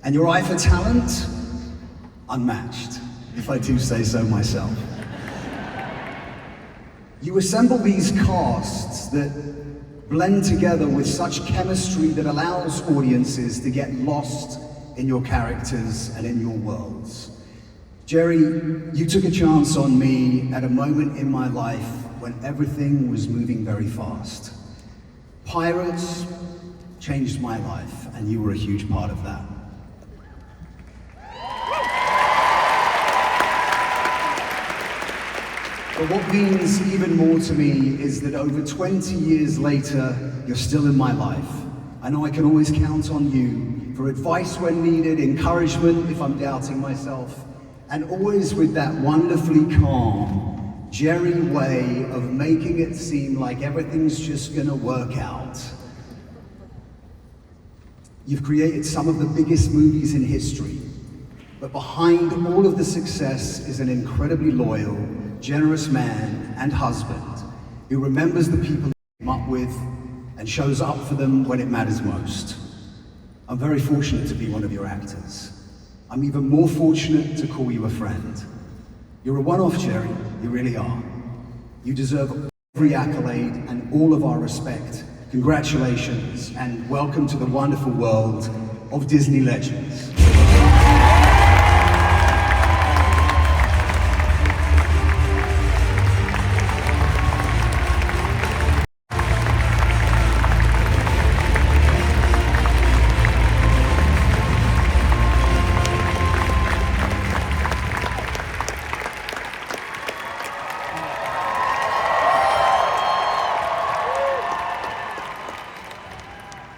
And your eye for talent? Unmatched, if I do say so myself. You assemble these casts that blend together with such chemistry that allows audiences to get lost in your characters and in your worlds. Jerry, you took a chance on me at a moment in my life when everything was moving very fast. Pirates changed my life, and you were a huge part of that. But what means even more to me is that over 20 years later, you're still in my life. I know I can always count on you for advice when needed, encouragement if I'm doubting myself, and always with that wonderfully calm, Jerry way of making it seem like everything's just gonna work out. You've created some of the biggest movies in history, but behind all of the success is an incredibly loyal, generous man and husband who remembers the people he came up with and shows up for them when it matters most. I'm very fortunate to be one of your actors. I'm even more fortunate to call you a friend. You're a one-off, Jerry, you really are. You deserve every accolade and all of our respect. Congratulations and welcome to the wonderful world of Disney legends.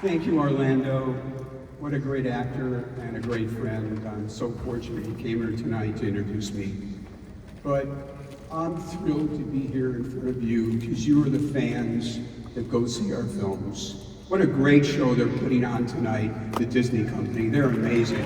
Thank you, Orlando. What a great actor and a great friend. I'm so fortunate you came here tonight to introduce me. But I'm thrilled to be here in front of you because you are the fans that go see our films. What a great show they're putting on tonight, the Disney Company. They're amazing.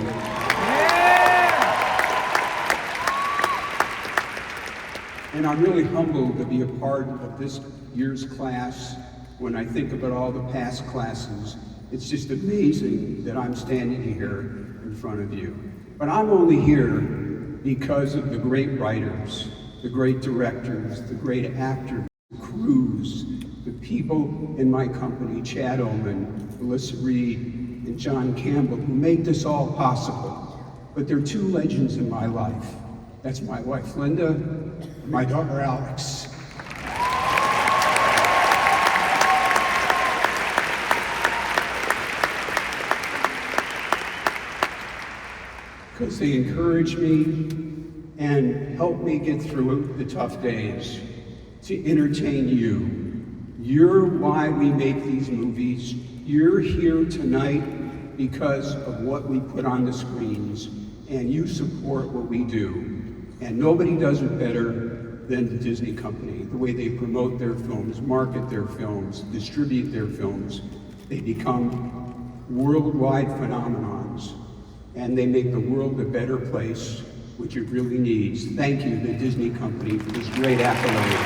And I'm really humbled to be a part of this year's class. When I think about all the past classes, it's just amazing that I'm standing here in front of you. But I'm only here because of the great writers, the great directors, the great actors, the crews, the people in my company, Chad Oman, Melissa Reed, and John Campbell, who make this all possible. But there are two legends in my life. That's my wife, Linda, and my daughter, Alex. Because they encourage me and help me get through the tough days, to entertain you. You're why we make these movies. You're here tonight because of what we put on the screens, and you support what we do. And nobody does it better than the Disney Company, the way they promote their films, market their films, distribute their films. They become worldwide phenomenons. And they make the world a better place, which it really needs. Thank you, the Disney Company, for this great accolade.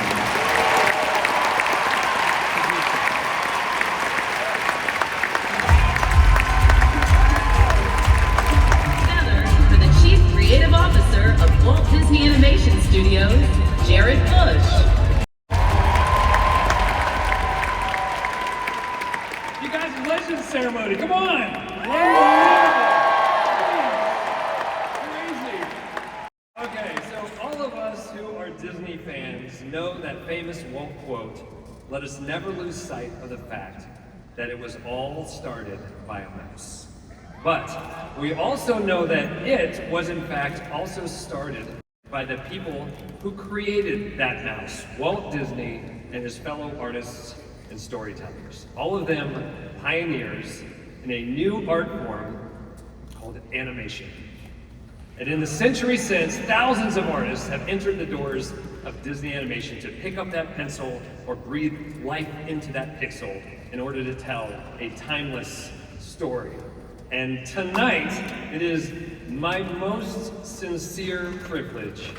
For the Chief Creative Officer of Walt Disney Animation Studios, Jared Bush. You guys, Legends ceremony, come on! Disney fans know that famous Walt quote, "Let us never lose sight of the fact that it was all started by a mouse." But we also know that it was in fact also started by the people who created that mouse, Walt Disney and his fellow artists and storytellers. All of them pioneers in a new art form called animation. And in the century since, thousands of artists have entered the doors of Disney animation to pick up that pencil or breathe life into that pixel in order to tell a timeless story. And tonight, it is my most sincere privilege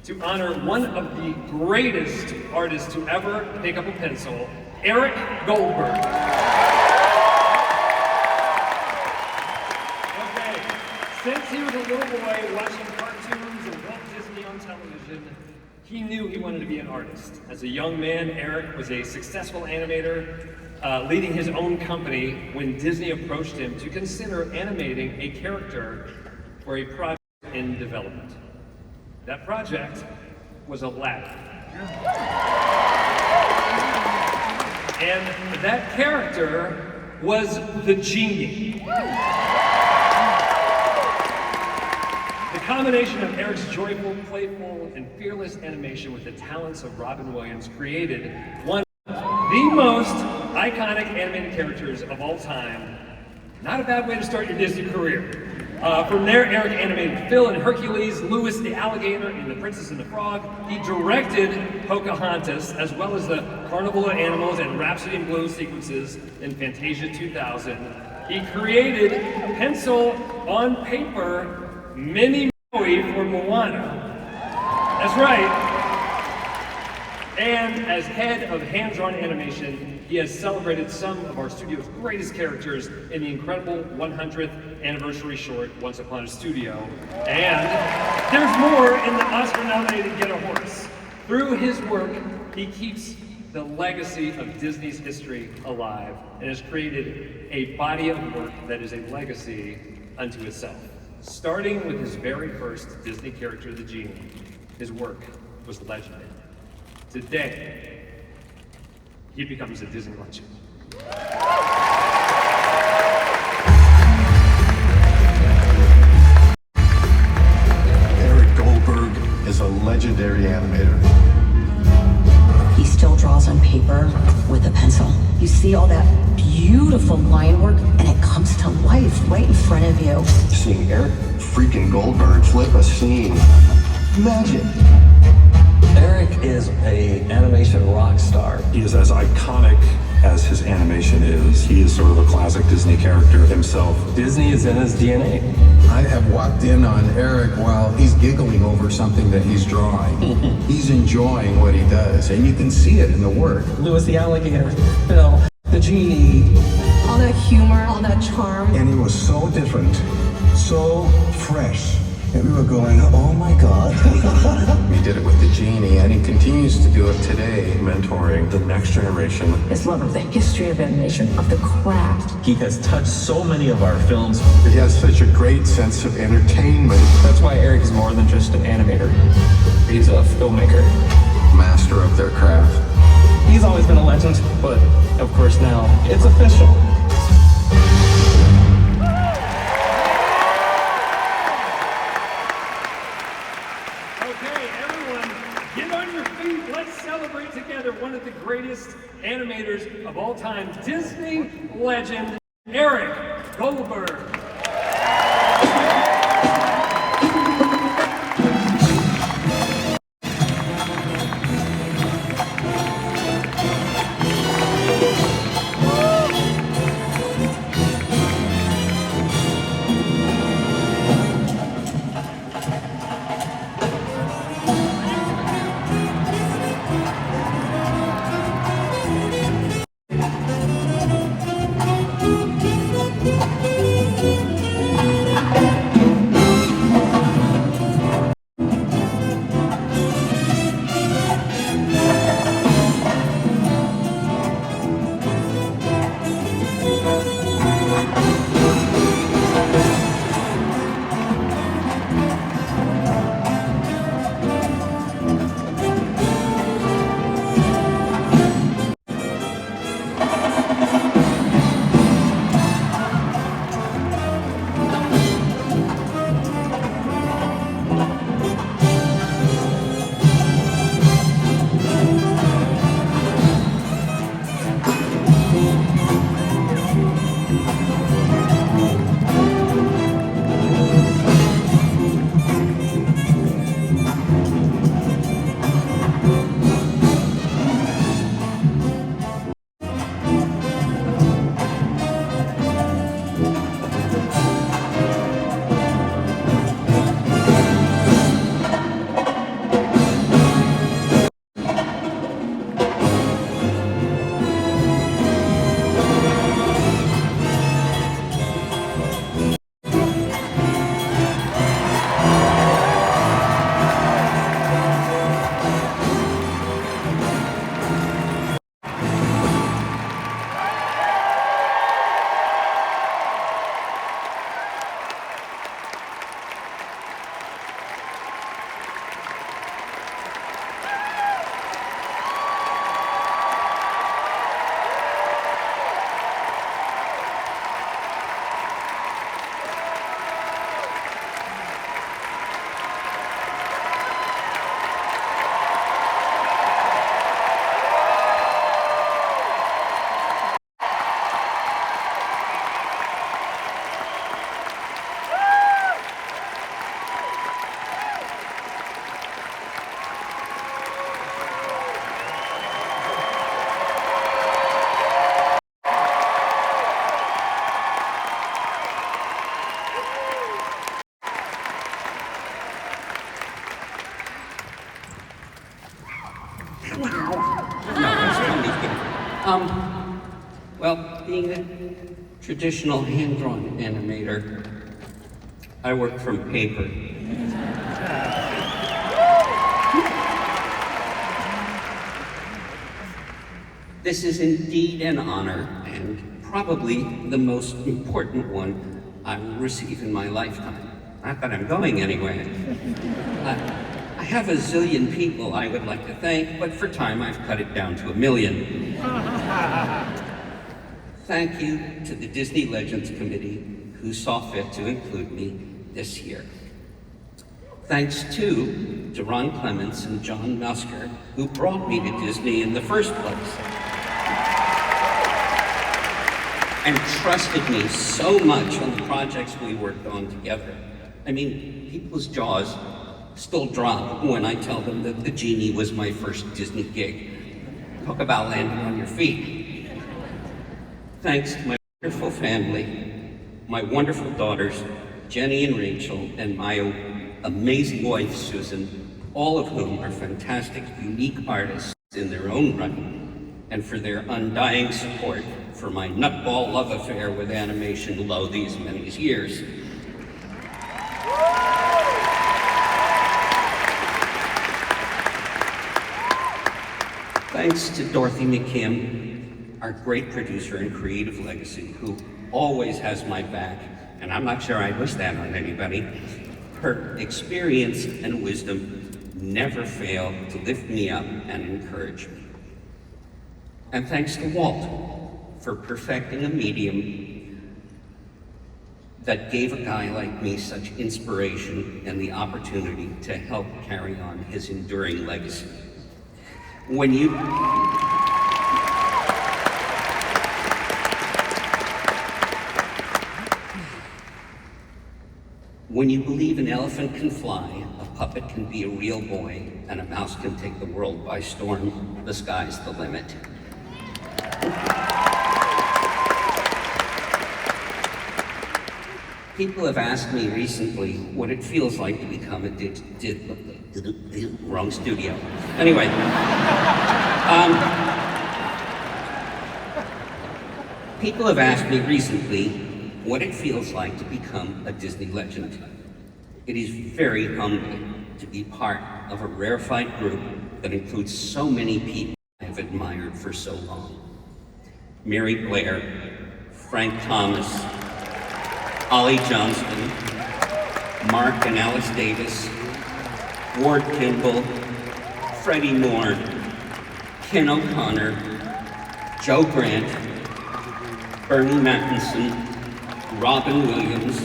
to honor one of the greatest artists to ever pick up a pencil, Eric Goldberg. Since he was a little boy watching cartoons and Walt Disney on television, he knew he wanted to be an artist. As a young man, Eric was a successful animator, leading his own company when Disney approached him to consider animating a character for a project in development. That project was Aladdin. And that character was the genie. The combination of Eric's joyful, playful, and fearless animation with the talents of Robin Williams created one of the most iconic animated characters of all time. Not a bad way to start your Disney career. From there, Eric animated Phil in Hercules, Louis the Alligator in The Princess and the Frog. He directed Pocahontas, as well as the Carnival of Animals and Rhapsody in Blue sequences in Fantasia 2000. He created pencil on paper Mini Maui for Moana. That's right. And as head of hands-on animation, he has celebrated some of our studio's greatest characters in the incredible 100th anniversary short, Once Upon a Studio. And there's more in the Oscar-nominated Get a Horse. Through his work, he keeps the legacy of Disney's history alive and has created a body of work that is a legacy unto itself. Starting with his very first Disney character, the Genie, his work was legendary. Today, he becomes a Disney legend. Eric Goldberg is a legendary animator. He still draws on paper with a pencil. You see all that beautiful line work, and it comes to life right in front of you. Seeing Eric freaking Goldberg flip a scene. Magic. Eric is an animation rock star. He is as iconic as his animation is. He is sort of a classic Disney character himself. Disney is in his DNA. I have walked in on Eric while he's giggling over something that he's drawing. He's enjoying what he does, and you can see it in the work. Louis the Alligator, Phil, the Genie. All that humor, all that charm. And he was so different, so fresh. And we were going, oh my God. He did it with the Genie, and he continues to do it today. Mentoring the next generation. His love of the history of animation, of the craft. He has touched so many of our films. He has such a great sense of entertainment. That's why Eric is more than just an animator. He's a filmmaker. Master of their craft. He's always been a legend, but of course now it's official. One of the greatest animators of all time, Disney legend, Eric Goldberg. Well, being a traditional hand-drawn animator, I work from paper. This is indeed an honor, and probably the most important one I will receive in my lifetime. Not that I'm going anywhere. I have a zillion people I would like to thank, but for time I've cut it down to 1 million. Thank you to the Disney Legends Committee, who saw fit to include me this year. Thanks too to Ron Clements and John Musker, who brought me to Disney in the first place, and trusted me so much on the projects we worked on together. I mean, people's jaws still drop when I tell them that the Genie was my first Disney gig. Talk about landing on your feet. Thanks to my wonderful family, my wonderful daughters, Jenny and Rachel, and my amazing wife, Susan, all of whom are fantastic, unique artists in their own right, and for their undying support for my nutball love affair with animation lo these many years. Thanks to Dorothy McKim, our great producer and creative legacy, who always has my back, and I'm not sure I wish that on anybody. Her experience and wisdom never fail to lift me up and encourage me. And thanks to Walt for perfecting a medium that gave a guy like me such inspiration and the opportunity to help carry on his enduring legacy. When you believe an elephant can fly, a puppet can be a real boy, and a mouse can take the world by storm, the sky's the limit. People have asked me recently what it feels like to become a wrong studio. Anyway, people have asked me recently what it feels like to become a Disney legend. It is very humbling to be part of a rarefied group that includes so many people I've admired for so long. Mary Blair, Frank Thomas, Ollie Johnston, Mark and Alice Davis, Ward Kimball, Freddie Moore, Ken O'Connor, Joe Grant, Bernie Mattinson, Robin Williams,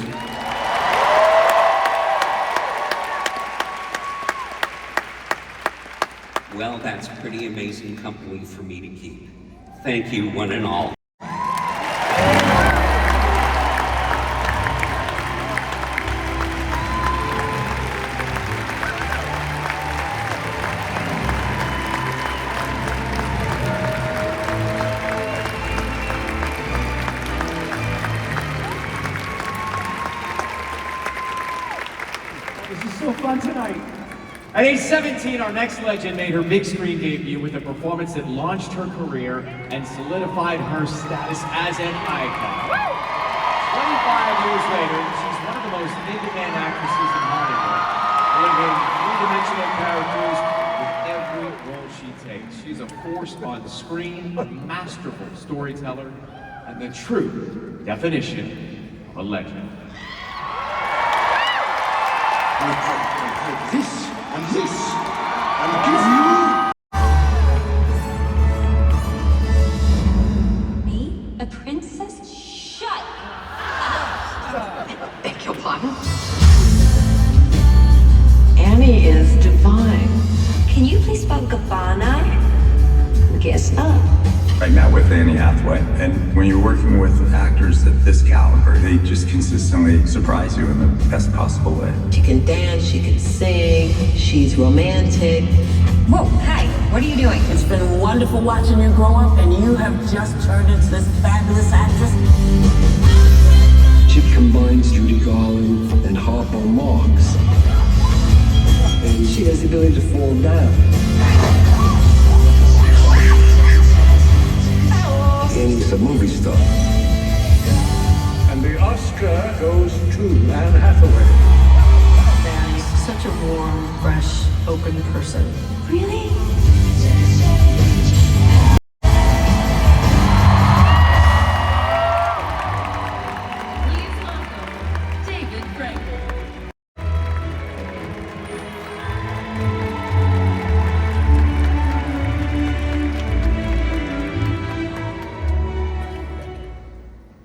well, that's pretty amazing company for me to keep. Thank you, one and all. At age 17, our next legend made her big screen debut with a performance that launched her career and solidified her status as an icon. 25 years later, she's one of the most in-demand actresses in Hollywood, elevating three-dimensional characters with every role she takes. She's a force on screen, a masterful storyteller, and the true definition of a legend. This and this, and give you... Me? A princess? Shut up! Beg your pardon? Annie is divine. Can you please spell Gabbana? Guess not. I met with Annie Hathaway, and when you're working with actors at this caliber, they just consistently surprise you in the best possible way. She can dance, she can sing, she's romantic. Whoa, hi, what are you doing? It's been wonderful watching you grow up, and you have just turned into this fabulous actress. Chip combines Judy Garland and Harpo Marx, and she has the ability to fall down. warm, fresh, open person. Really?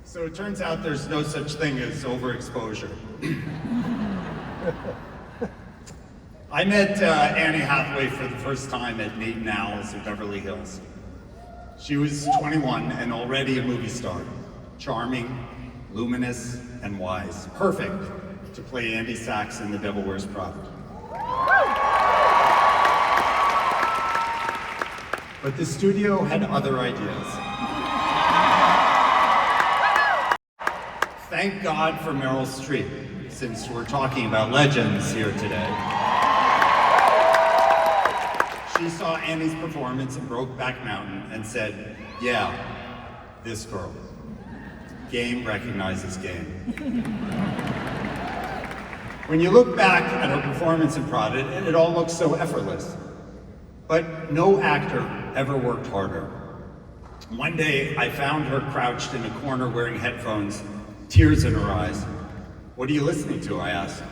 So it turns out there's no such thing as overexposure. I met Annie Hathaway for the first time at Nate and Al's in Beverly Hills. She was 21 and already a movie star. Charming, luminous, and wise. Perfect to play Andy Sachs in The Devil Wears Prada. But the studio had other ideas. Thank God for Meryl Streep, since we're talking about legends here today. She saw Annie's performance in Brokeback Mountain and said, yeah, this girl. Game recognizes game. When you look back at her performance in Prada, it all looks so effortless. But no actor ever worked harder. One day, I found her crouched in a corner wearing headphones, tears in her eyes. What are you listening to? I asked.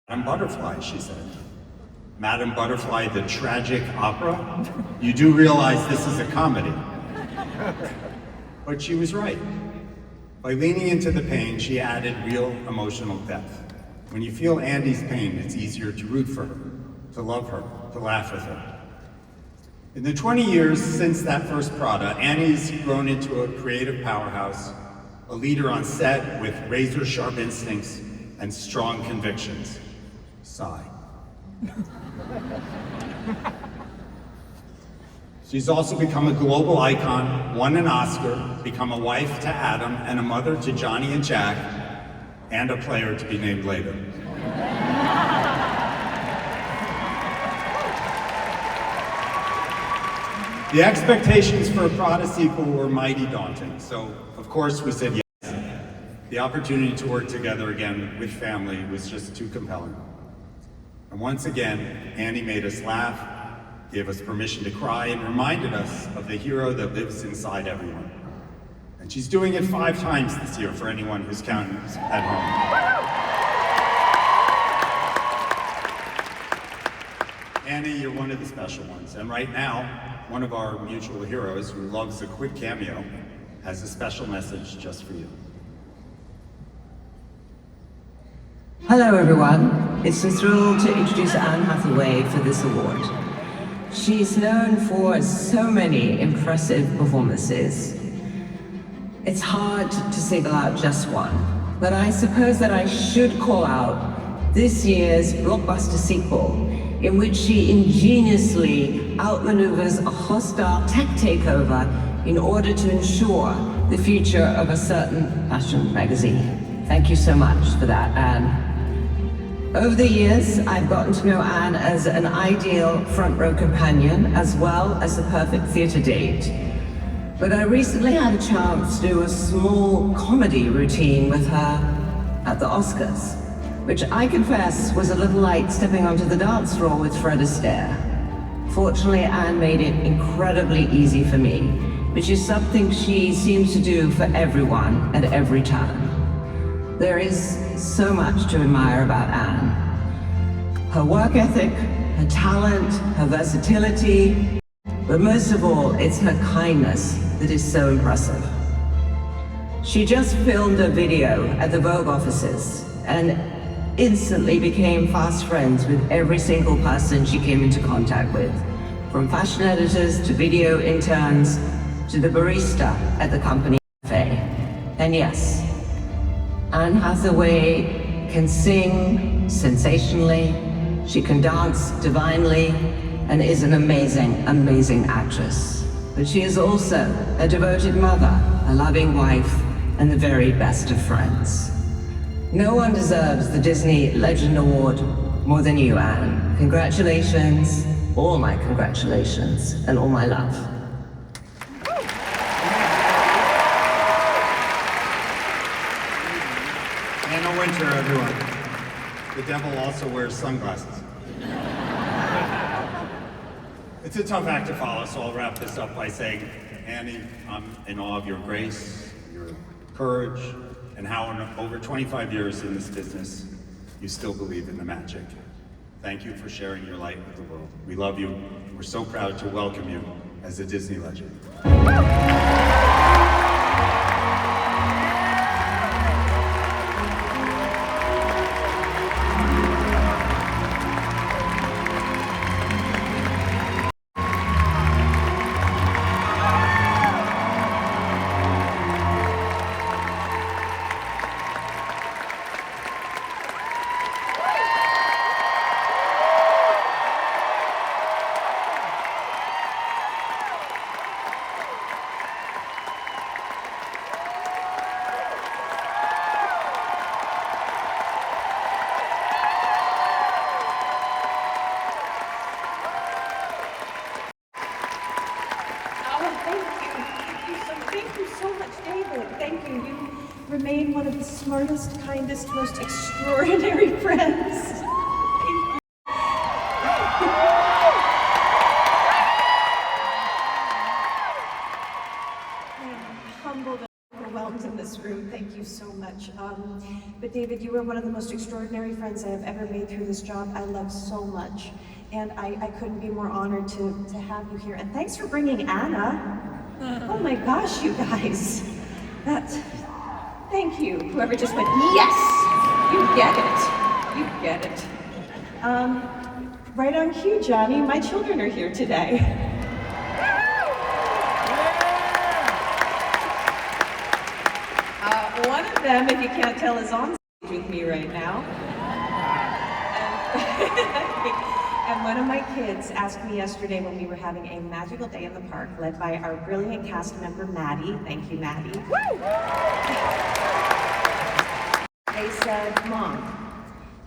Madame Butterfly, she said. Madame Butterfly, the tragic opera? You do realize this is a comedy. But she was right. By leaning into the pain, she added real emotional depth. When you feel Andy's pain, it's easier to root for her, to love her, to laugh with her. In the 20 years since that first Prada, Annie's grown into a creative powerhouse, a leader on set with razor-sharp instincts and strong convictions. Sigh. She's also become a global icon, won an Oscar, become a wife to Adam, and a mother to Johnny and Jack, and a player to be named later. The expectations for a Prada sequel were mighty daunting, so of course we said yes. The opportunity to work together again with family was just too compelling. And once again, Annie made us laugh, gave us permission to cry, and reminded us of the hero that lives inside everyone. And she's doing it 5 times this year for anyone who's counting at home. Annie, you're one of the special ones, and right now, one of our mutual heroes who loves a quick cameo has a special message just for you. Hello everyone, it's a thrill to introduce Anne Hathaway for this award. She's known for so many impressive performances. It's hard to single out just one, but I suppose that I should call out this year's blockbuster sequel, in which she ingeniously outmaneuvers a hostile tech takeover in order to ensure the future of a certain fashion magazine. Thank you so much for that, Anne. Over the years, I've gotten to know Anne as an ideal front row companion, as well as a perfect theater date. But I recently had a chance to do a small comedy routine with her at the Oscars, which I confess was a little like stepping onto the dance floor with Fred Astaire. Fortunately, Anne made it incredibly easy for me, which is something she seems to do for everyone at every turn. There is so much to admire about Anne. Her work ethic, her talent, her versatility, but most of all, it's her kindness that is so impressive. She just filmed a video at the Vogue offices and instantly became fast friends with every single person she came into contact with, from fashion editors to video interns to the barista at the company cafe. And yes, Anne Hathaway can sing sensationally, she can dance divinely, and is an amazing, amazing actress. But she is also a devoted mother, a loving wife, and the very best of friends. No one deserves the Disney Legend Award more than you, Anne. Congratulations, all my congratulations, and all my love. Anna Winter, everyone. The devil also wears sunglasses. It's a tough act to follow, so I'll wrap this up by saying, Annie, I'm in awe of your grace, your courage, and how in over 25 years in this business, you still believe in the magic. Thank you for sharing your light with the world. We love you. We're so proud to welcome you as a Disney legend. Remain one of the smartest, kindest, most extraordinary friends. I'm humbled and overwhelmed in this room. Thank you so much. But David, you were one of the most extraordinary friends I have ever made through this job. I love so much. And I couldn't be more honored to have you here. And thanks for bringing Anna. Oh my gosh, you guys. Thank you, whoever just went, yes! You get it. You get it. Right on cue, Johnny. My children are here today. One of them, if you can't tell, is on stage with me right now. And one of my kids asked me yesterday when we were having a magical day in the park, led by our brilliant cast member, Maddie. Thank you, Maddie. They said, Mom,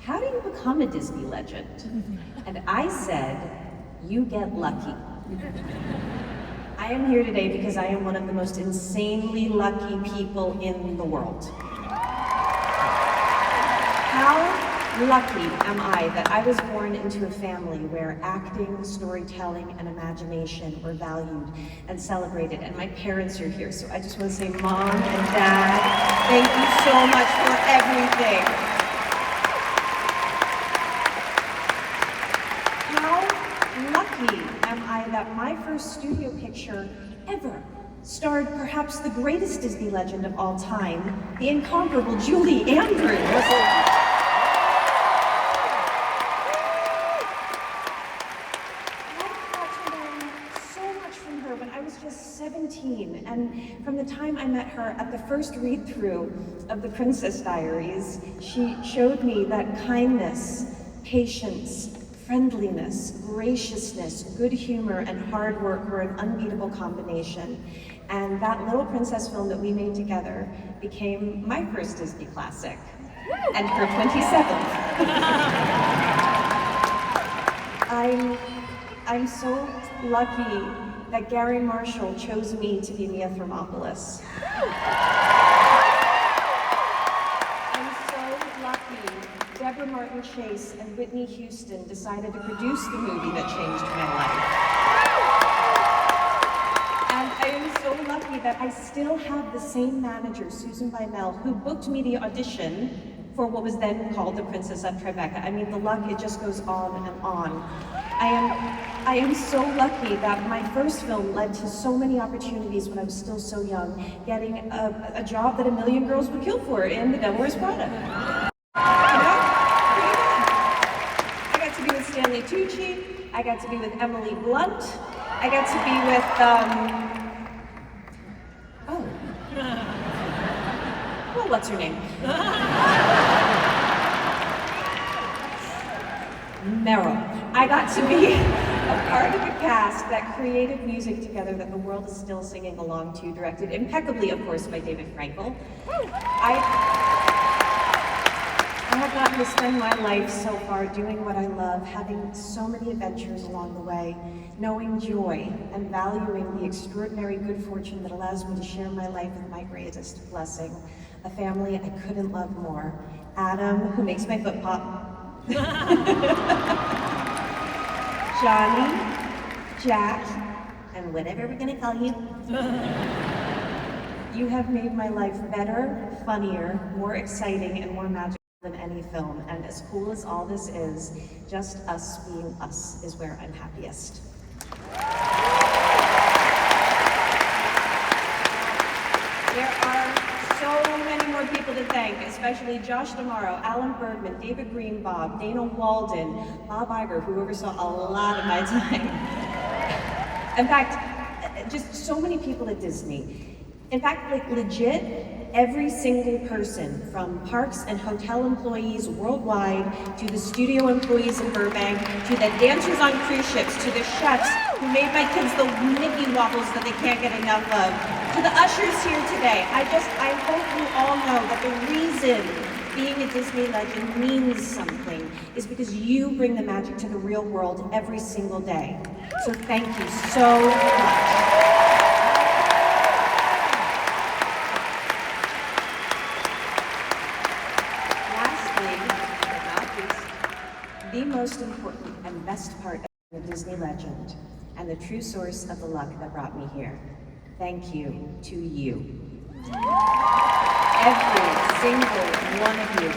how do you become a Disney legend? And I said, you get lucky. I am here today because I am one of the most insanely lucky people in the world. How lucky am I that I was born into a family where acting, storytelling, and imagination were valued and celebrated, and my parents are here. So I just want to say, Mom and Dad, thank you so much for everything. How lucky am I that my first studio picture ever starred perhaps the greatest Disney legend of all time, the incomparable Julie Andrews. Just 17, and from the time I met her at the first read-through of The Princess Diaries, she showed me that kindness, patience, friendliness, graciousness, good humor, and hard work were an unbeatable combination. And that little princess film that we made together became my first Disney classic, and her 27th. I'm so lucky that Gary Marshall chose me to be Mia Thermopolis. I'm so lucky Deborah Martin Chase and Whitney Houston decided to produce the movie that changed my life. And I am so lucky that I still have the same manager, Susan Bimel, who booked me the audition for what was then called The Princess of Tribeca. I mean, the luck, it just goes on and on. I am so lucky that my first film led to so many opportunities when I was still so young, getting a job that a million girls would kill for in The Devil Wears Prada. You know? I got to be with Stanley Tucci, I got to be with Emily Blunt, I got to be with, well, what's her name? Meryl. I got to be a part of a cast that created music together that the world is still singing along to, directed impeccably, of course, by David Frankel. I have gotten to spend my life so far doing what I love, having so many adventures along the way, knowing joy and valuing the extraordinary good fortune that allows me to share my life with my greatest blessing, a family I couldn't love more. Adam, who makes my foot pop. Johnny, Jack, and whatever we're gonna call you. You have made my life better, funnier, more exciting, and more magical than any film. And as cool as all this is, just us being us is where I'm happiest. There are so many more people to thank, especially Josh D'Amaro, Alan Bergman, David Greenbaum, Dana Walden, Bob Iger, who oversaw a lot of my time. In fact, just so many people at Disney. In fact, like legit, every single person, from parks and hotel employees worldwide, to the studio employees in Burbank, to the dancers on cruise ships, to the chefs who made my kids the Mickey waffles that they can't get enough of, to the ushers here today. I hope you all know that the reason being a Disney legend means something is because you bring the magic to the real world every single day. So thank you so much. The most important and best part of the Disney legend, and the true source of the luck that brought me here. Thank you to you. Every single one of you.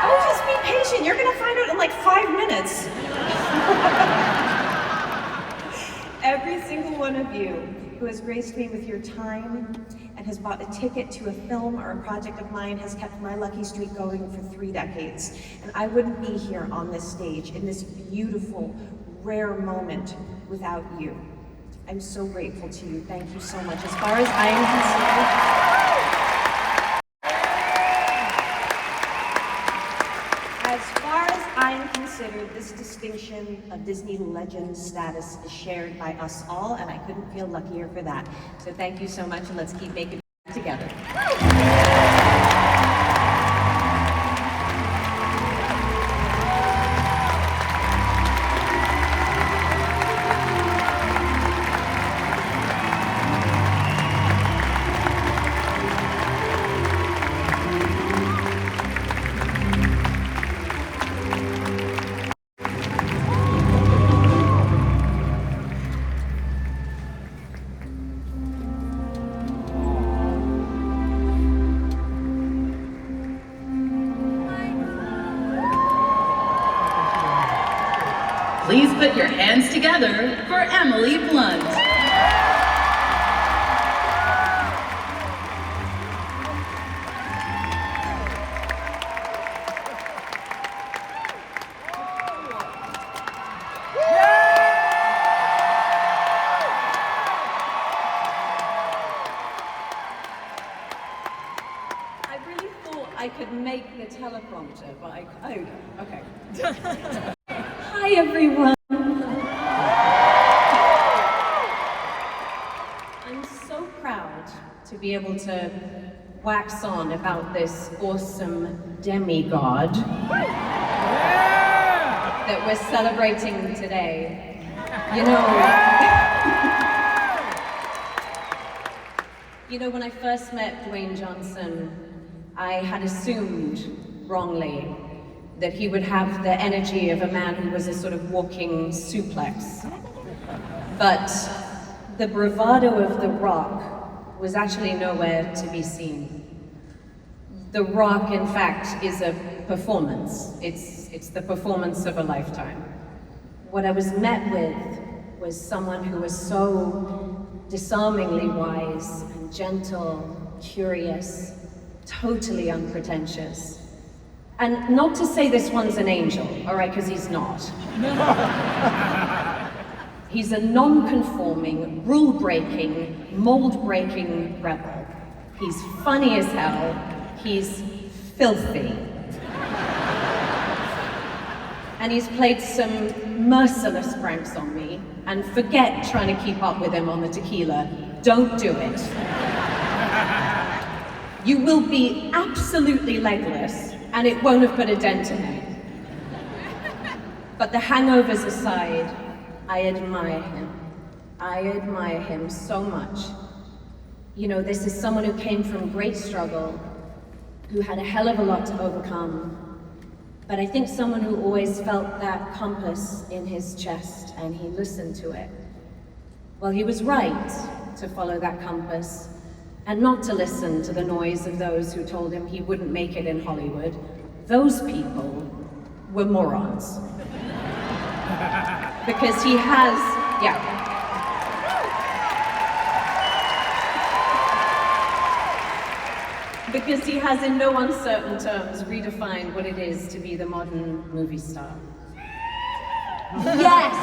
Oh, just be patient. You're gonna find out in like 5 minutes. Every single one of you who has graced me with your time and has bought a ticket to a film or a project of mine has kept my lucky streak going for 3 decades. And I wouldn't be here on this stage in this beautiful, rare moment without you. I'm so grateful to you. Thank you so much. As far as I am considered, this distinction of Disney legend status is shared by us all, and I couldn't feel luckier for that. So thank you so much, and let's keep making it together. Please put your hands together for Emily Blunt. I really thought I could make the teleprompter, but oh, okay. Hi, everyone. I'm so proud to be able to wax on about this awesome demigod that we're celebrating today. You know, when I first met Dwayne Johnson, I had assumed wrongly that he would have the energy of a man who was a sort of walking suplex. But the bravado of The Rock was actually nowhere to be seen. The Rock, in fact, is a performance. It's the performance of a lifetime. What I was met with was someone who was so disarmingly wise and gentle, curious, totally unpretentious. And not to say this one's an angel, all right, because he's not. He's a non-conforming, rule-breaking, mold-breaking rebel. He's funny as hell. He's filthy. And he's played some merciless pranks on me. And forget trying to keep up with him on the tequila. Don't do it. You will be absolutely legless, and it won't have put a dent in it. But the hangovers aside, I admire him. I admire him so much. You know, this is someone who came from great struggle, who had a hell of a lot to overcome. But I think someone who always felt that compass in his chest and he listened to it. Well, he was right to follow that compass and not to listen to the noise of those who told him he wouldn't make it in Hollywood. Those people were morons. Because he has, because he has in no uncertain terms redefined what it is to be the modern movie star. Yes!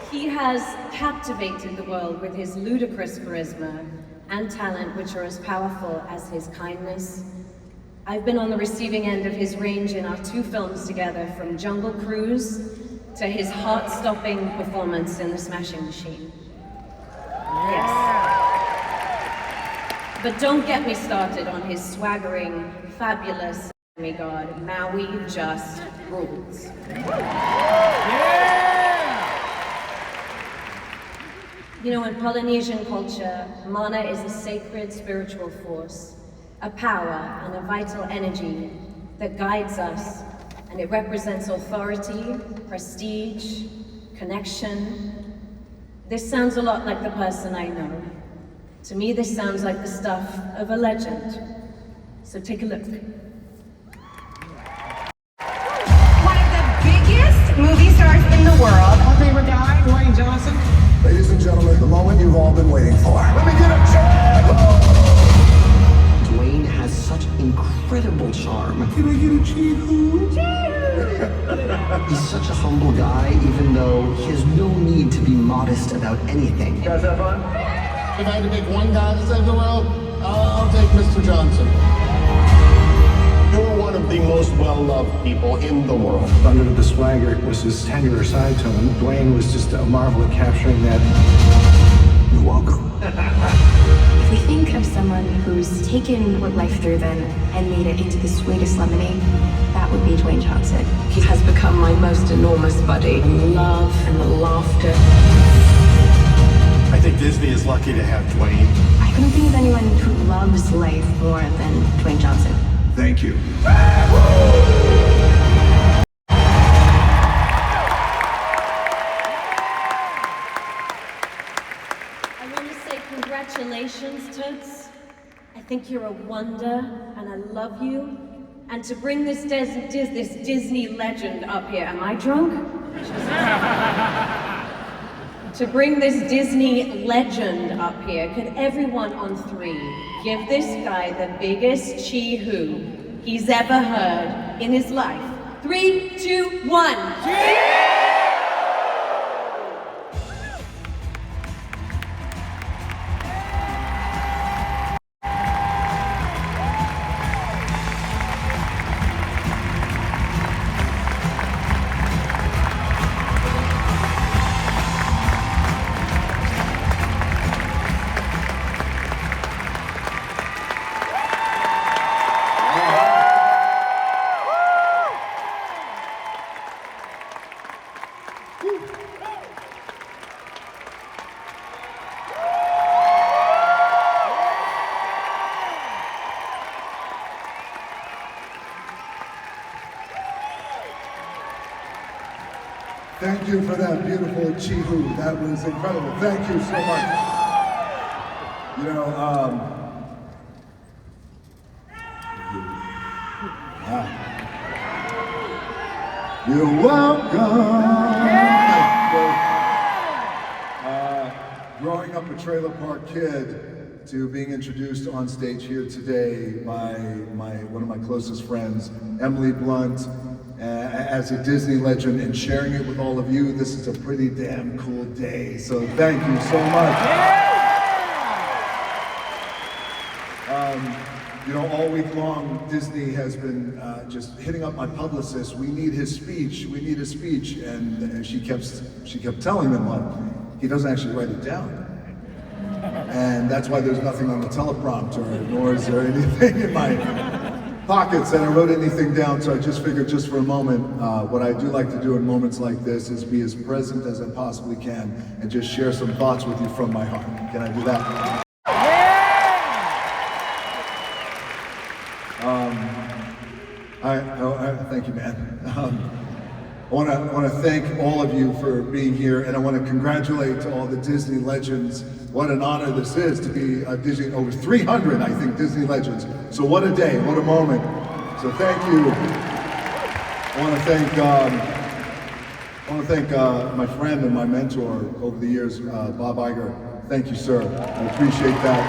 He has captivated the world with his ludicrous charisma and talent, which are as powerful as his kindness. I've been on the receiving end of his range in our 2 films together, from Jungle Cruise to his heart-stopping performance in The Smashing Machine. Yes. But don't get me started on his swaggering, fabulous demigod, Maui just rules. You know, in Polynesian culture, mana is a sacred spiritual force, a power and a vital energy that guides us, and it represents authority, prestige, connection. This sounds a lot like the person I know. To me, this sounds like the stuff of a legend. So take a look. One of the biggest movie stars in the world. Our favorite guy, Dwayne Johnson. Ladies and gentlemen, the moment you've all been waiting for. Let me get a cheer! Dwayne has such incredible charm. Can I get a cheer? He's such a humble guy, even though he has no need to be modest about anything. You guys have fun? If I had to pick one guy to save the world, I'll take Mr. Johnson. You're one of the most well-loved people in the world. Under the swagger was his tenor side tone. Dwayne was just a marvel at capturing that. You're welcome. If we think of someone who's taken what life threw them and made it into the sweetest lemonade, that would be Dwayne Johnson. He has become my most enormous buddy. The love and the laughter. I think Disney is lucky to have Dwayne. I couldn't think of anyone who loves life more than Dwayne Johnson. Thank you. I want to say congratulations, Toots. I think you're a wonder, and I love you. And to bring this Disney legend up here, am I drunk? To bring this Disney legend up here, could everyone on 3 give this guy the biggest chee-hoo he's ever heard in his life? 3, 2, 1. Thank you for that beautiful chee-hoo. That was incredible. Thank you so much. You know, you're welcome. Growing up a trailer park kid to being introduced on stage here today by one of my closest friends, Emily Blunt, as a Disney legend, and sharing it with all of you. This is a pretty damn cool day, so thank you so much. You know, all week long, Disney has been just hitting up my publicist. We need his speech. We need his speech, and she kept telling them, like, he doesn't actually write it down, and that's why there's nothing on the teleprompter, nor is there anything in my pockets that I wrote anything down. So I just figured, just for a moment, what I do like to do in moments like this is be as present as I possibly can and just share some thoughts with you from my heart. Can I do that? Yeah! Thank you, man. I want to thank all of you for being here, and I want to congratulate to all the Disney legends. What an honor this is to be a Disney, over 300, I think, Disney legends. So what a day, what a moment. So thank you. I want to thank my friend and my mentor over the years, Bob Iger. Thank you, sir. I appreciate that.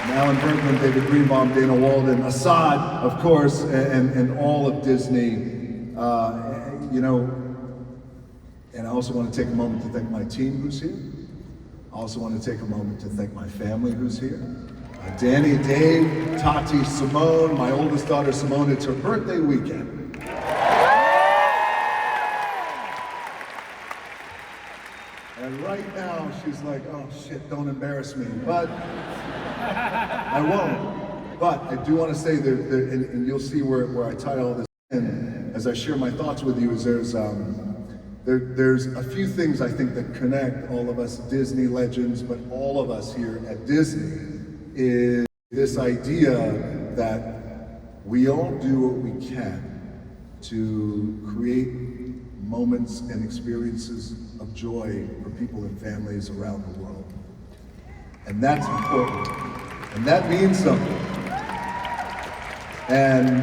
And Alan Berman, David Greenbaum, Dana Walden, Assad, of course, and all of Disney. You know, and I also want to take a moment to thank my team who's here. I also want to take a moment to thank my family who's here. Danny, Dave, Tati, Simone, my oldest daughter Simone, it's her birthday weekend. And right now she's like, oh shit, don't embarrass me. But I won't. But I do want to say that, and you'll see where I tie all this in as I share my thoughts with you, is there's a few things I think that connect all of us Disney legends, but all of us here at Disney, is this idea that we all do what we can to create moments and experiences of joy for people and families around the world. And that's important. And that means something. And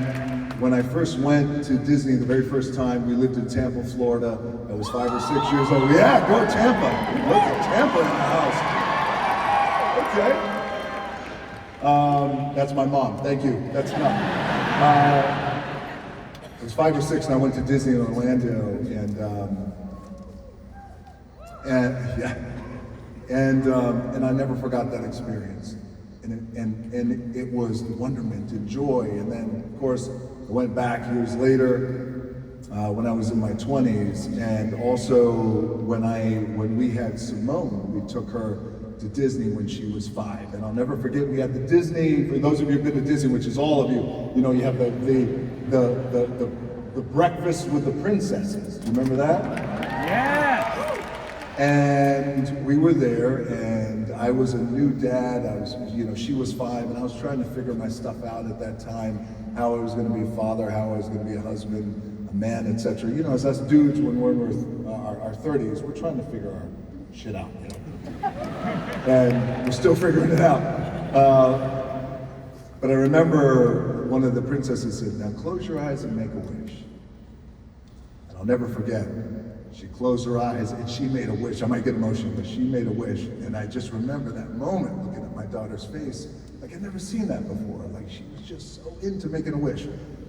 when I first went to Disney the very first time, we lived in Tampa, Florida. I was 5 or 6 years old. Yeah, go Tampa. Look at Tampa in the house. Okay. That's my mom. Thank you. That's enough. I was 5 or 6 and I went to Disney in Orlando, and I never forgot that experience. And it was wonderment and joy. And then, of course, I went back years later when I was in my 20s, and also when we had Simone, we took her to Disney when she was 5. And I'll never forget, we had the Disney, for those of you who've been to Disney, which is all of you, you know, you have the breakfast with the princesses. Do you remember that? Yeah! And we were there, and I was a new dad. I was, you know, she was 5, and I was trying to figure my stuff out at that time, how I was going to be a father, how I was going to be a husband, a man, etc. You know, as us dudes, when we're in our 30s, we're trying to figure our shit out, you know? And we're still figuring it out. But I remember one of the princesses said, now close your eyes and make a wish. And I'll never forget. She closed her eyes and she made a wish. I might get emotional, but she made a wish. And I just remember that moment looking at my daughter's face. Like I'd never seen that before. Like she was just so into making a wish.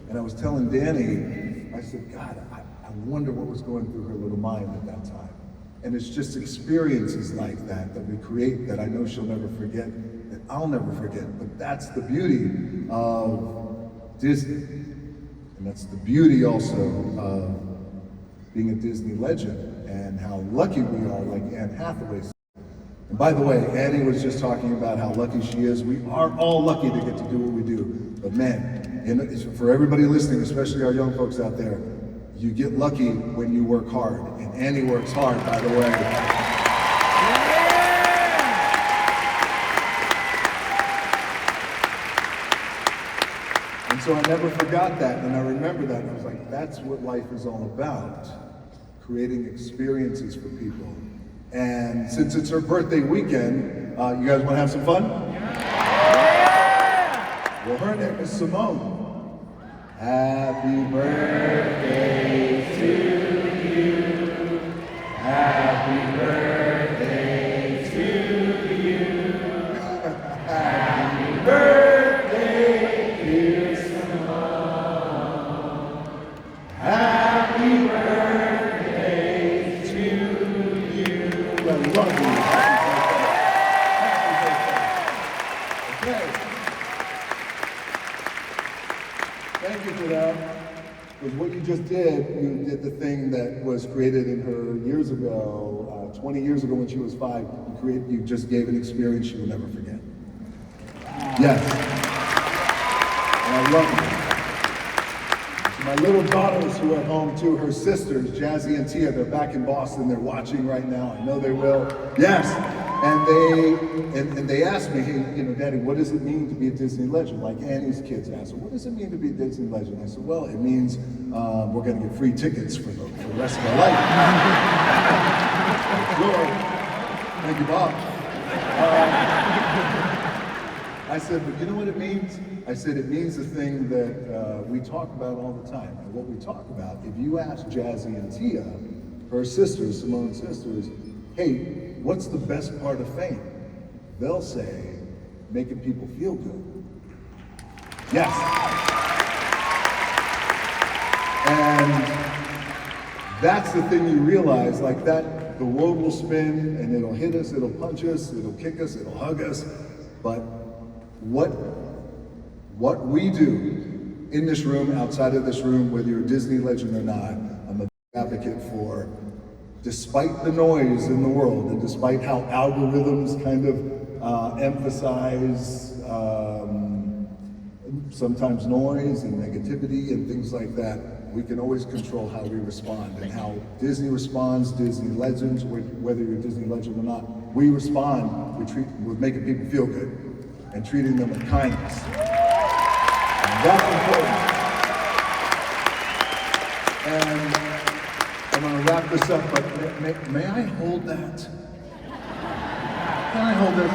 And I was telling Danny, I said, God, I wonder what was going through her little mind at that time. And it's just experiences like that that we create that I know she'll never forget, that I'll never forget. But that's the beauty of Disney. And that's the beauty also of being a Disney legend and how lucky we are, like Anne Hathaway said. And by the way, Annie was just talking about how lucky she is. We are all lucky to get to do what we do. But man, for everybody listening, especially our young folks out there, you get lucky when you work hard. And Annie works hard, by the way. And so I never forgot that, and I remember that, and I was like, that's what life is all about. Creating experiences for people. And since it's her birthday weekend, you guys want to have some fun? Yeah! Well, her name is Simone. Happy birthday to you. Happy birthday to you. Happy birthday, dear Simone. Happy birthday to you. I love you. Okay. Thank you for that. Because what you just did, you did the thing that was created in her years ago, 20 years ago when she was 5. You just gave an experience she will never forget. Yes. And I love it. So my little daughters who are at home too, her sisters, Jazzy and Tia, they're back in Boston. They're watching right now. I know they will. Yes. And they asked me, hey, you know, Daddy, what does it mean to be a Disney legend? Like Annie's kids asked, what does it mean to be a Disney legend? I said, well, it means we're going to get free tickets for the rest of our life. Sure. Thank you, Bob. I said, but you know what it means? I said, it means the thing that we talk about all the time. And what we talk about, if you ask Jazzy and Tia, her sisters, Simone's sisters, hey, what's the best part of fame? They'll say, making people feel good. Yes. And that's the thing you realize, like that, the world will spin and it'll hit us, it'll punch us, it'll kick us, it'll hug us. But what we do in this room, outside of this room, whether you're a Disney legend or not, I'm an advocate for, despite the noise in the world and despite how algorithms kind of emphasize sometimes noise and negativity and things like that, we can always control how we respond and how Disney responds, Disney legends, whether you're a Disney legend or not, we respond with making people feel good and treating them with kindness. And that's important. And I'm going to wrap this up, but may I hold that? Can I hold this?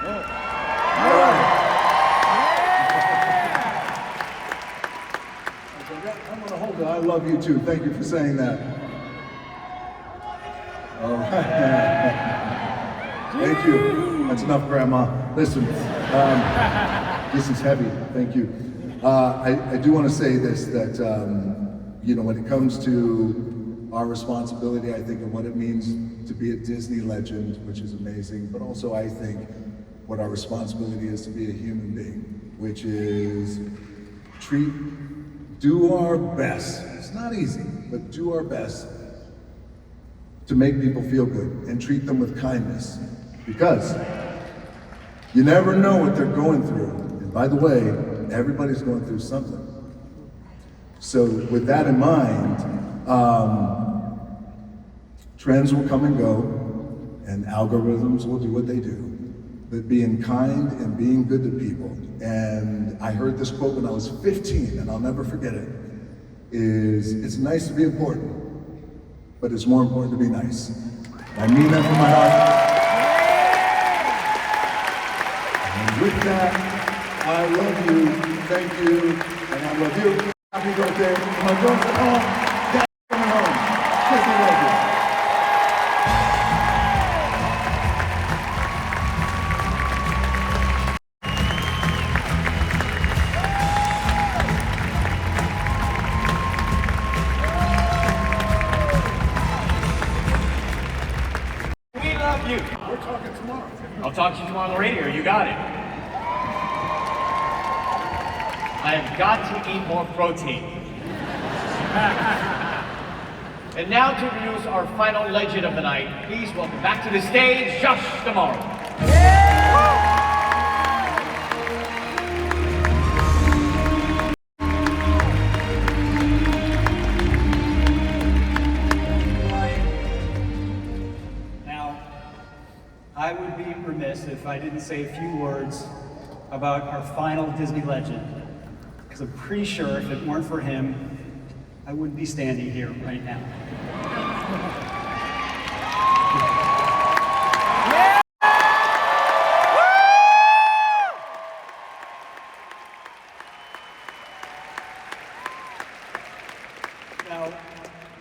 All right. I'm going to hold it. I love you too. Thank you for saying that. All right. Thank you. That's enough, Grandma. Listen, this is heavy. Thank you. I do want to say this, that you know, when it comes to our responsibility, I think, and what it means to be a Disney legend, which is amazing, but also I think what our responsibility is to be a human being, which is do our best. It's not easy, but do our best to make people feel good and treat them with kindness, because you never know what they're going through. And by the way, everybody's going through something. So with that in mind, trends will come and go, and algorithms will do what they do. But being kind and being good to people, and I heard this quote when I was 15, and I'll never forget it, is it's nice to be important, but it's more important to be nice. I mean that from my heart. And with that, I love you, thank you, and I love you. Happy birthday to my girls at home, Dad coming home, Disney legend. We love you. We're talking tomorrow. I'll talk to you tomorrow on the radio, you got it. I've got to eat more protein. And now to introduce our final legend of the night, please welcome back to the stage, Josh tomorrow. Now, I would be remiss if I didn't say a few words about our final Disney legend. Because I'm pretty sure if it weren't for him, I wouldn't be standing here right now. Now,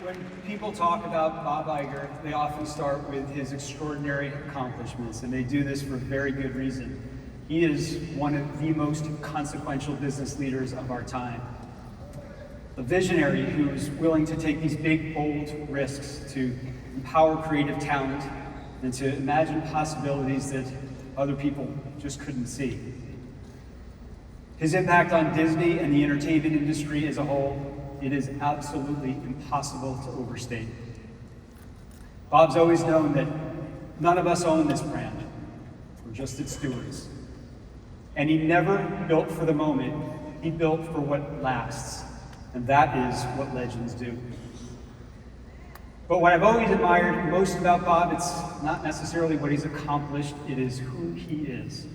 when people talk about Bob Iger, they often start with his extraordinary accomplishments, and they do this for a very good reason. He is one of the most consequential business leaders of our time. A visionary who's willing to take these big, bold risks to empower creative talent and to imagine possibilities that other people just couldn't see. His impact on Disney and the entertainment industry as a whole, it is absolutely impossible to overstate. Bob's always known that none of us own this brand. We're just its stewards. And he never built for the moment, he built for what lasts. And that is what legends do. But what I've always admired most about Bob, it's not necessarily what he's accomplished, it is who he is.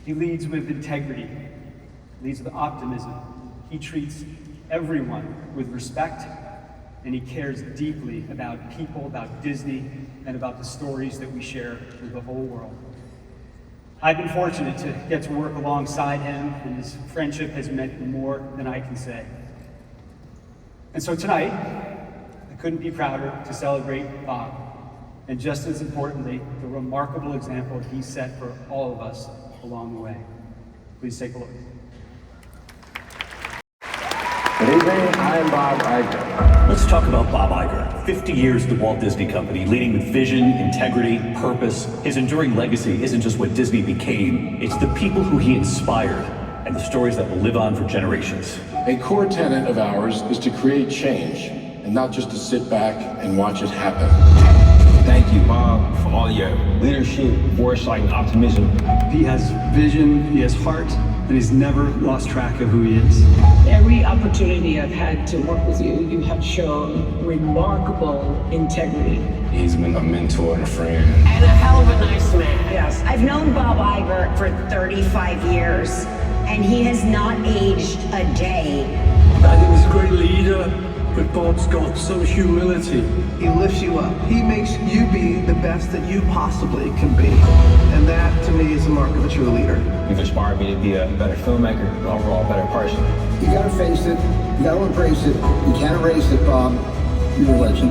He leads with integrity, leads with optimism. He treats everyone with respect, and he cares deeply about people, about Disney, and about the stories that we share with the whole world. I've been fortunate to get to work alongside him, and his friendship has meant more than I can say. And so tonight, I couldn't be prouder to celebrate Bob, and just as importantly, the remarkable example he set for all of us along the way. Please take a look. Good evening, I'm Bob Iger. Let's talk about Bob Iger. 50 years at the Walt Disney Company, leading with vision, integrity, purpose. His enduring legacy isn't just what Disney became, it's the people who he inspired and the stories that will live on for generations. A core tenet of ours is to create change and not just to sit back and watch it happen. Thank you, Bob, for all your leadership, foresight, and optimism. He has vision, he has heart, and he's never lost track of who he is. Every opportunity I've had to work with you, you have shown remarkable integrity. He's been a mentor and a friend. And a hell of a nice man. Yes, I've known Bob Iger for 35 years, and he has not aged a day. I think he's a great leader. But Bob's got some humility. He lifts you up. He makes you be the best that you possibly can be. And that, to me, is the mark of a true leader. You've inspired me to be a better filmmaker, and overall a better person. You gotta face it, you gotta embrace it, you can't erase it, Bob. You're a legend.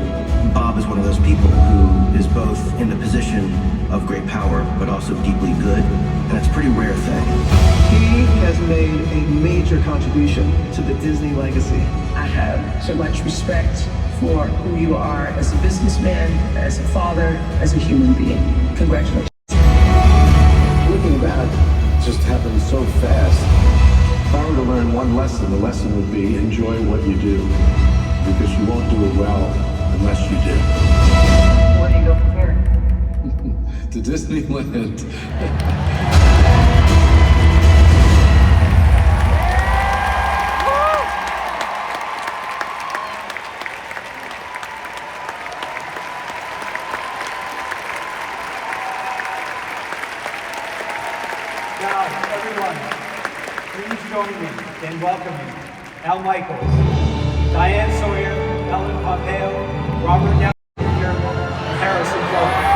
Bob is one of those people who is both in the position of great power, but also deeply good, and it's a pretty rare thing. He has made a major contribution to the Disney legacy. I have so much respect for who you are as a businessman, as a father, as a human being. Congratulations. Looking back, it just happened so fast. If I were to learn one lesson, the lesson would be enjoy what you do, because you won't do it well unless you do. Where do you go from here? To Disneyland. Now, everyone, please join me in welcoming Al Michaels, Diane Sawyer, Ellen Pompeo, Robert Downey Jr., and Harrison Ford.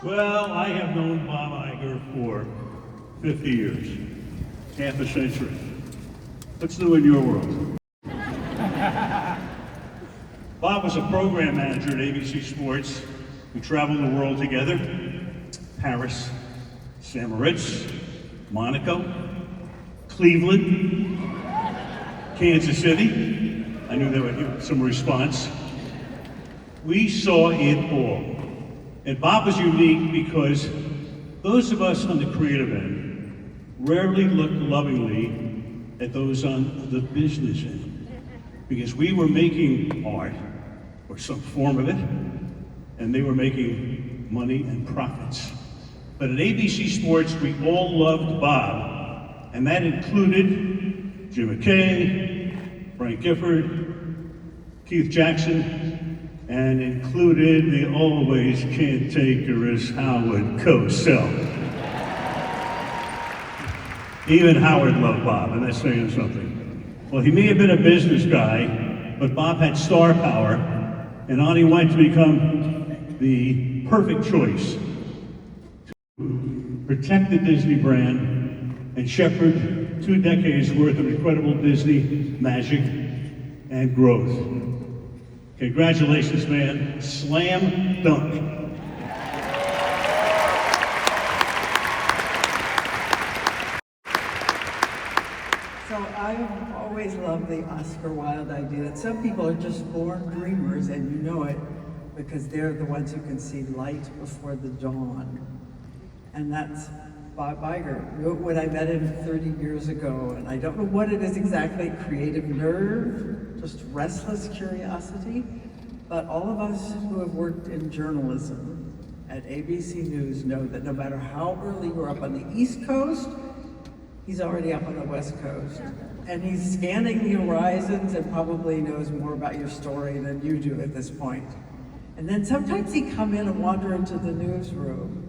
Well, I have known Bob Iger for 50 years, half a century. What's new in your world? Bob was a program manager at ABC Sports. We traveled the world together. Paris, St. Moritz, Monaco, Cleveland, Kansas City. I knew there would be some response. We saw it all. And Bob was unique because those of us on the creative end rarely looked lovingly at those on the business end, because we were making art, or some form of it, and they were making money and profits. But at ABC Sports, we all loved Bob, and that included Jim McKay, Frank Gifford, Keith Jackson, and included the always cantankerous Howard Cosell. Even Howard loved Bob, and that's saying something. Well, he may have been a business guy, but Bob had star power, and on he went to become the perfect choice to protect the Disney brand and shepherd 2 decades worth of incredible Disney magic and growth. Congratulations, man. Slam dunk. So I've always loved the Oscar Wilde idea that some people are just born dreamers, and you know it because they're the ones who can see light before the dawn. And that's Bob Iger. When I met him 30 years ago, and I don't know what it is exactly, creative nerve, just restless curiosity, but all of us who have worked in journalism at ABC News know that no matter how early we're up on the East Coast, he's already up on the West Coast. And he's scanning the horizons and probably knows more about your story than you do at this point. And then sometimes he'd come in and wander into the newsroom.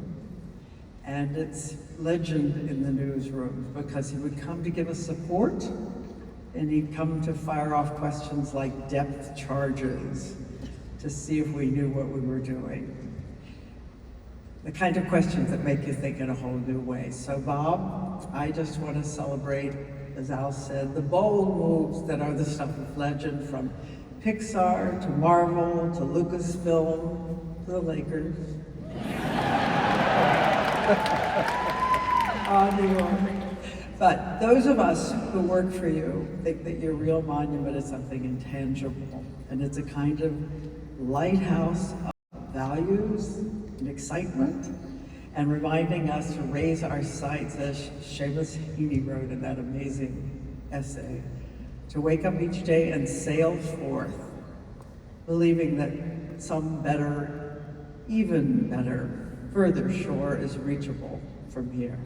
And it's legend in the newsroom because he would come to give us support and he'd come to fire off questions like depth charges to see if we knew what we were doing. The kind of questions that make you think in a whole new way. So Bob, I just want to celebrate, as Al said, the bold moves that are the stuff of legend, from Pixar to Marvel to Lucasfilm to the Lakers. New York. But those of us who work for you think that your real monument is something intangible, and it's a kind of lighthouse of values and excitement, and reminding us to raise our sights, as Seamus Heaney wrote in that amazing essay, to wake up each day and sail forth, believing that some better, even better, further shore is reachable from here.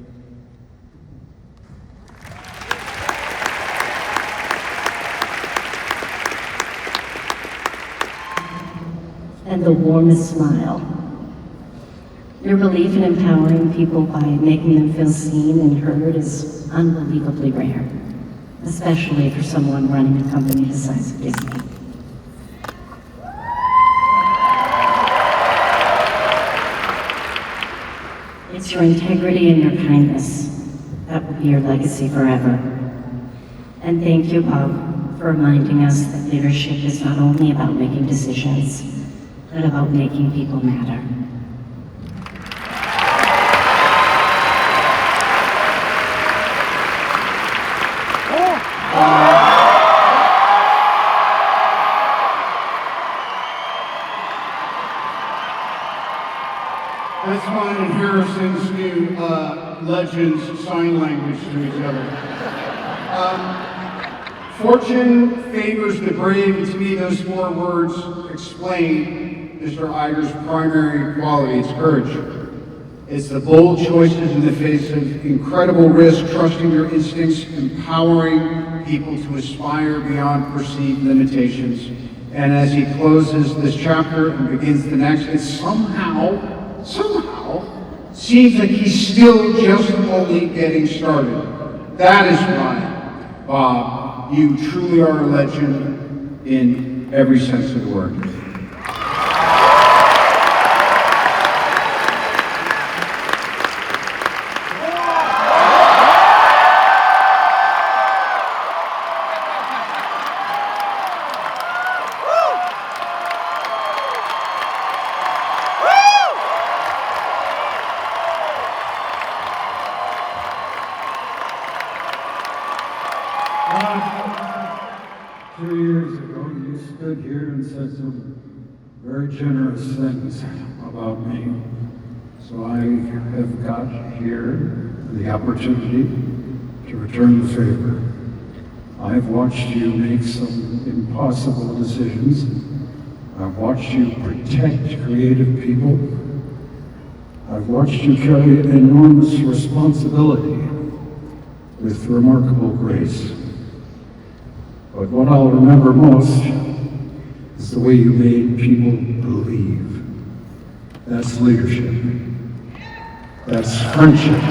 And the warmest smile. Your belief in empowering people by making them feel seen and heard is unbelievably rare, especially for someone running a company the size of Disney. It's your integrity and your kindness that will be your legacy forever. And thank you, Bob, for reminding us that leadership is not only about making decisions, but about making people matter. That's mine and Harrison's new Legends sign language to each other. Fortune favors the brave, and to me those four words explain Mr. Iger's primary quality. It's courage. It's the bold choices in the face of incredible risk, trusting your instincts, empowering people to aspire beyond perceived limitations. And as he closes this chapter and begins the next, it somehow seems like he's still just only getting started. That is why, Bob, you truly are a legend in every sense of the word. Very generous things about me. So I have got here the opportunity to return the favor. I've watched you make some impossible decisions. I've watched you protect creative people. I've watched you carry enormous responsibility with remarkable grace. But what I'll remember most is the way you made people believe. That's leadership. That's friendship.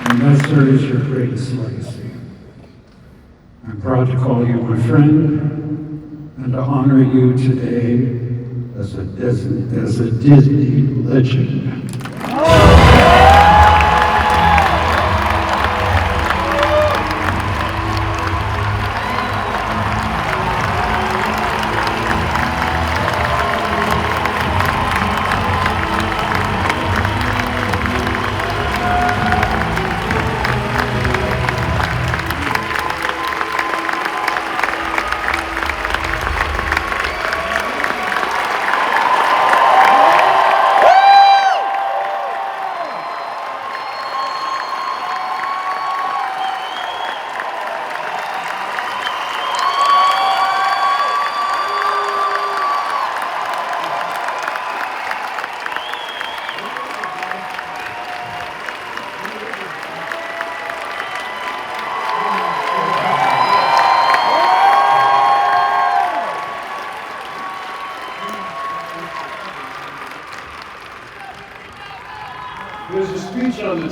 And that, sir, is your greatest legacy. I'm proud to call you my friend and to honor you today as a Disney legend.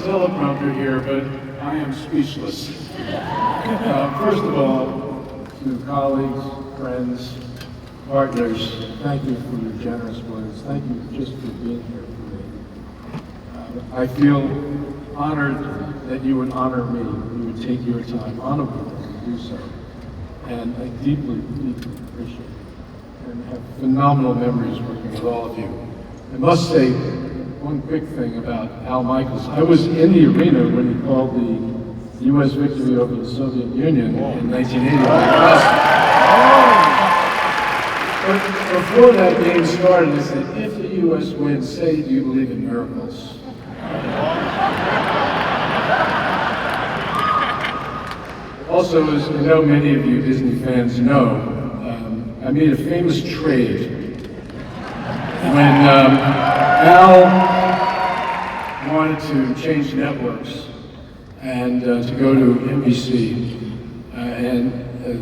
teleprompter here, but I am speechless. First of all, to colleagues, friends, partners, thank you for your generous words. Thank you just for being here for me. I feel honored that you would honor me, you would take your time, honorable to do so. And I deeply, deeply appreciate it and have phenomenal memories working with all of you. I must say one quick thing about Al Michaels. I was in the arena when he called the U.S. victory over the Soviet Union in 1980. But before that game started, I said, if the U.S. wins, say, do you believe in miracles? Also, as I know many of you Disney fans know, I made a famous trade when Al wanted to change networks and to go to NBC. And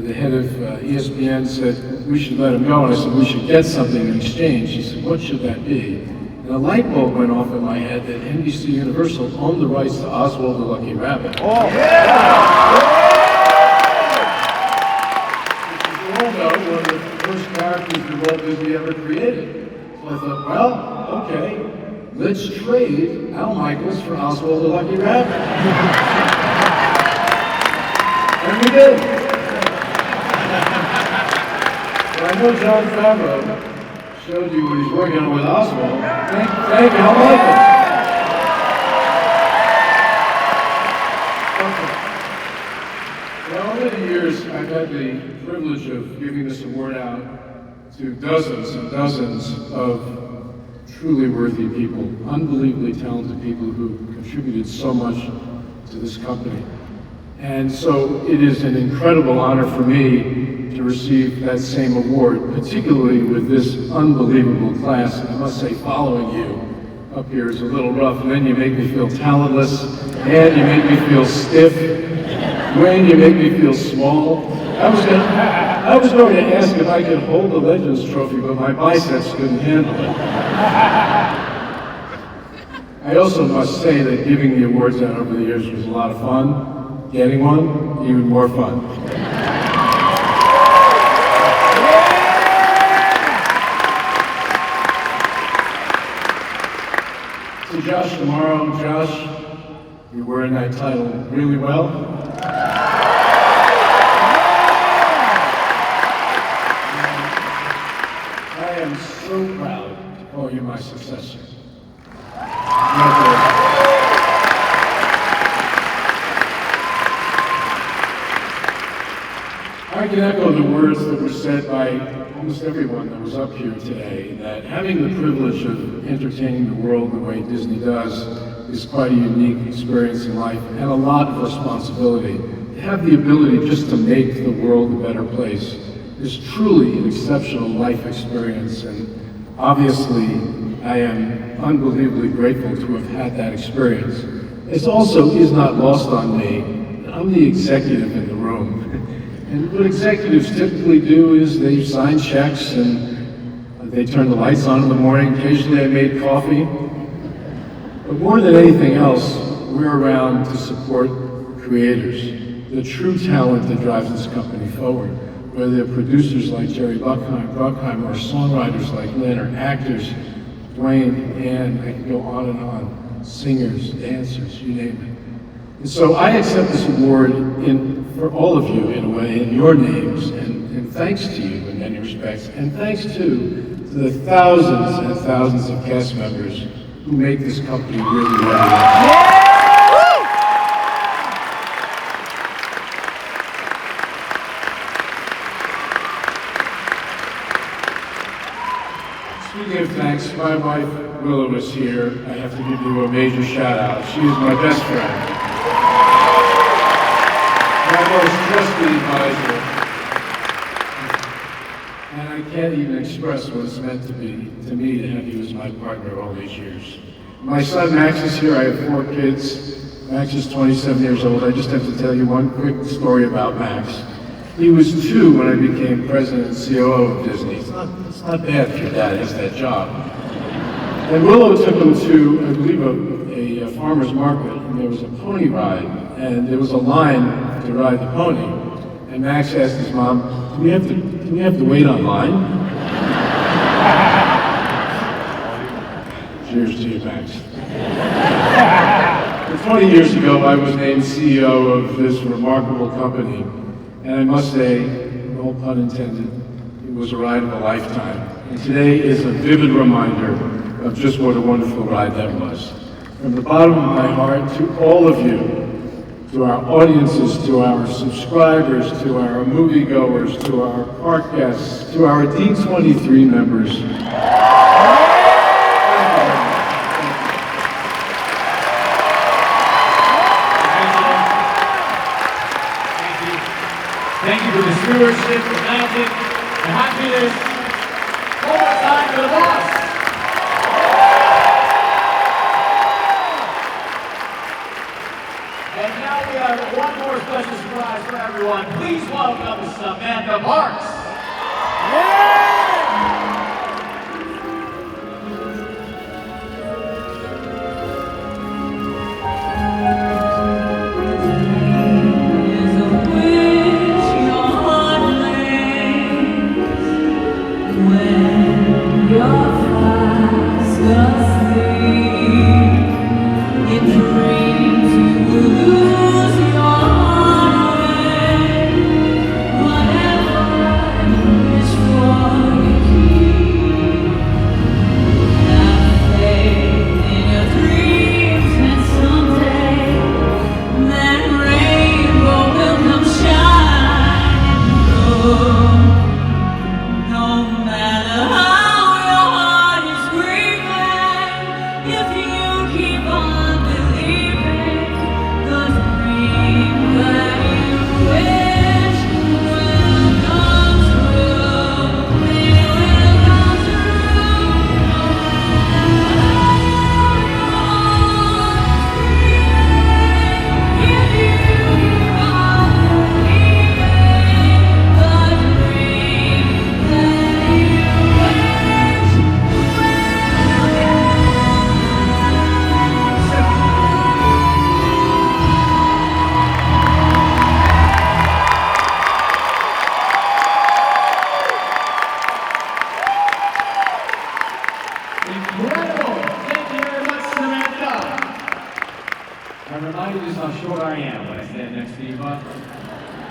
the head of ESPN said, we should let him go. And I said, we should get something in exchange. He said, what should that be? And a light bulb went off in my head that NBC Universal owned the rights to Oswald the Lucky Rabbit. Oh, yeah! One of the first characters that Walt Disney ever created. So I thought, well, okay, let's trade Al Michaels for Oswald the Lucky Rabbit. And we did. Well, I know Jon Favreau showed you what he's working on with Oswald. Thank you, Al Michaels. Well, over the years, I've had the privilege of giving this award out to dozens and dozens of truly worthy people, unbelievably talented people who contributed so much to this company. And so it is an incredible honor for me to receive that same award, particularly with this unbelievable class. And I must say, following you up here is a little rough. And then you make me feel talentless, and you make me feel stiff. Dwayne, you make me feel small. I was going to ask if I could hold the Legends trophy, but my biceps couldn't handle it. I also must say that giving the awards out over the years was a lot of fun. Getting one, even more fun. So Josh, tomorrow, Josh, you're wearing that title really well. I am so proud to call you my successor. I can echo the words that were said by almost everyone that was up here today, that having the privilege of entertaining the world the way Disney does is quite a unique experience in life and a lot of responsibility. To have the ability just to make the world a better place is truly an exceptional life experience, and obviously I am unbelievably grateful to have had that experience. It also is not lost on me that I'm the executive in the room. And what executives typically do is they sign checks and they turn the lights on in the morning. Occasionally I made coffee. But more than anything else, we're around to support creators, the true talent that drives this company forward. Whether they're producers like Jerry Bruckheimer, or songwriters like Lin, or actors, Dwayne, Ann, I can go on, singers, dancers, you name it. And so I accept this award for all of you in a way, in your names, and thanks to you in many respects, and thanks to the thousands and thousands of cast members who make this company really well. Speaking of thanks, my wife Willow is here. I have to give you a major shout out. She is my best friend. My most trusted advisor. And I can't even express what it's meant to be to me to have you as my partner all these years. My son Max is here. I have 4 kids. Max is 27 years old. I just have to tell you one quick story about Max. He was 2 when I became president and COO of Disney. It's not bad if your dad has that job. And Willow took him to, I believe, a farmer's market. And and there was a pony ride, and there was a line to ride the pony. And Max asked his mom, do we have to wait online? Cheers to you, Max. 20 years ago, I was named CEO of this remarkable company, and I must say, no pun intended, it was a ride of a lifetime. And today is a vivid reminder of just what a wonderful ride that was. From the bottom of my heart to all of you, to our audiences, to our subscribers, to our moviegoers, to our park guests, to our D23 members. Thank you for the stewardship, the magic, the happiness. One more time for the boss. And now we have one more special surprise for everyone. Please welcome Samantha Barks.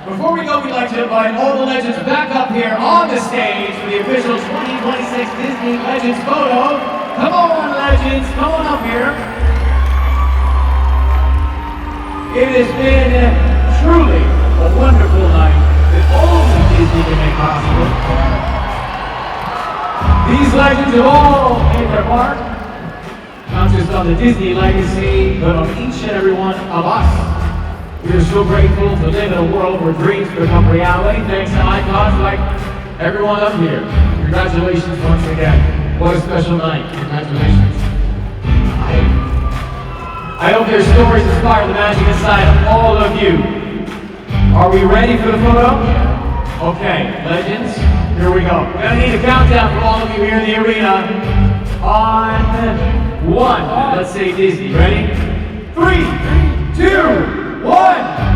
Before we go, we'd like to invite all the legends back up here on the stage for the official 2026 Disney Legends photo. Come on, legends, come on up here. It has been truly a wonderful night that only Disney can make possible. These legends have all made their mark, not just on the Disney legacy, but on each and every one of us. We are so grateful to live in a world where dreams become reality thanks to icons like everyone up here. Congratulations once again. What a special night. Congratulations. I hope their stories inspire the magic inside of all of you. Are we ready for the photo? Okay, legends, here we go. We're gonna need a countdown for all of you here in the arena. On 1, let's say Disney. Ready? 3, 2, 1.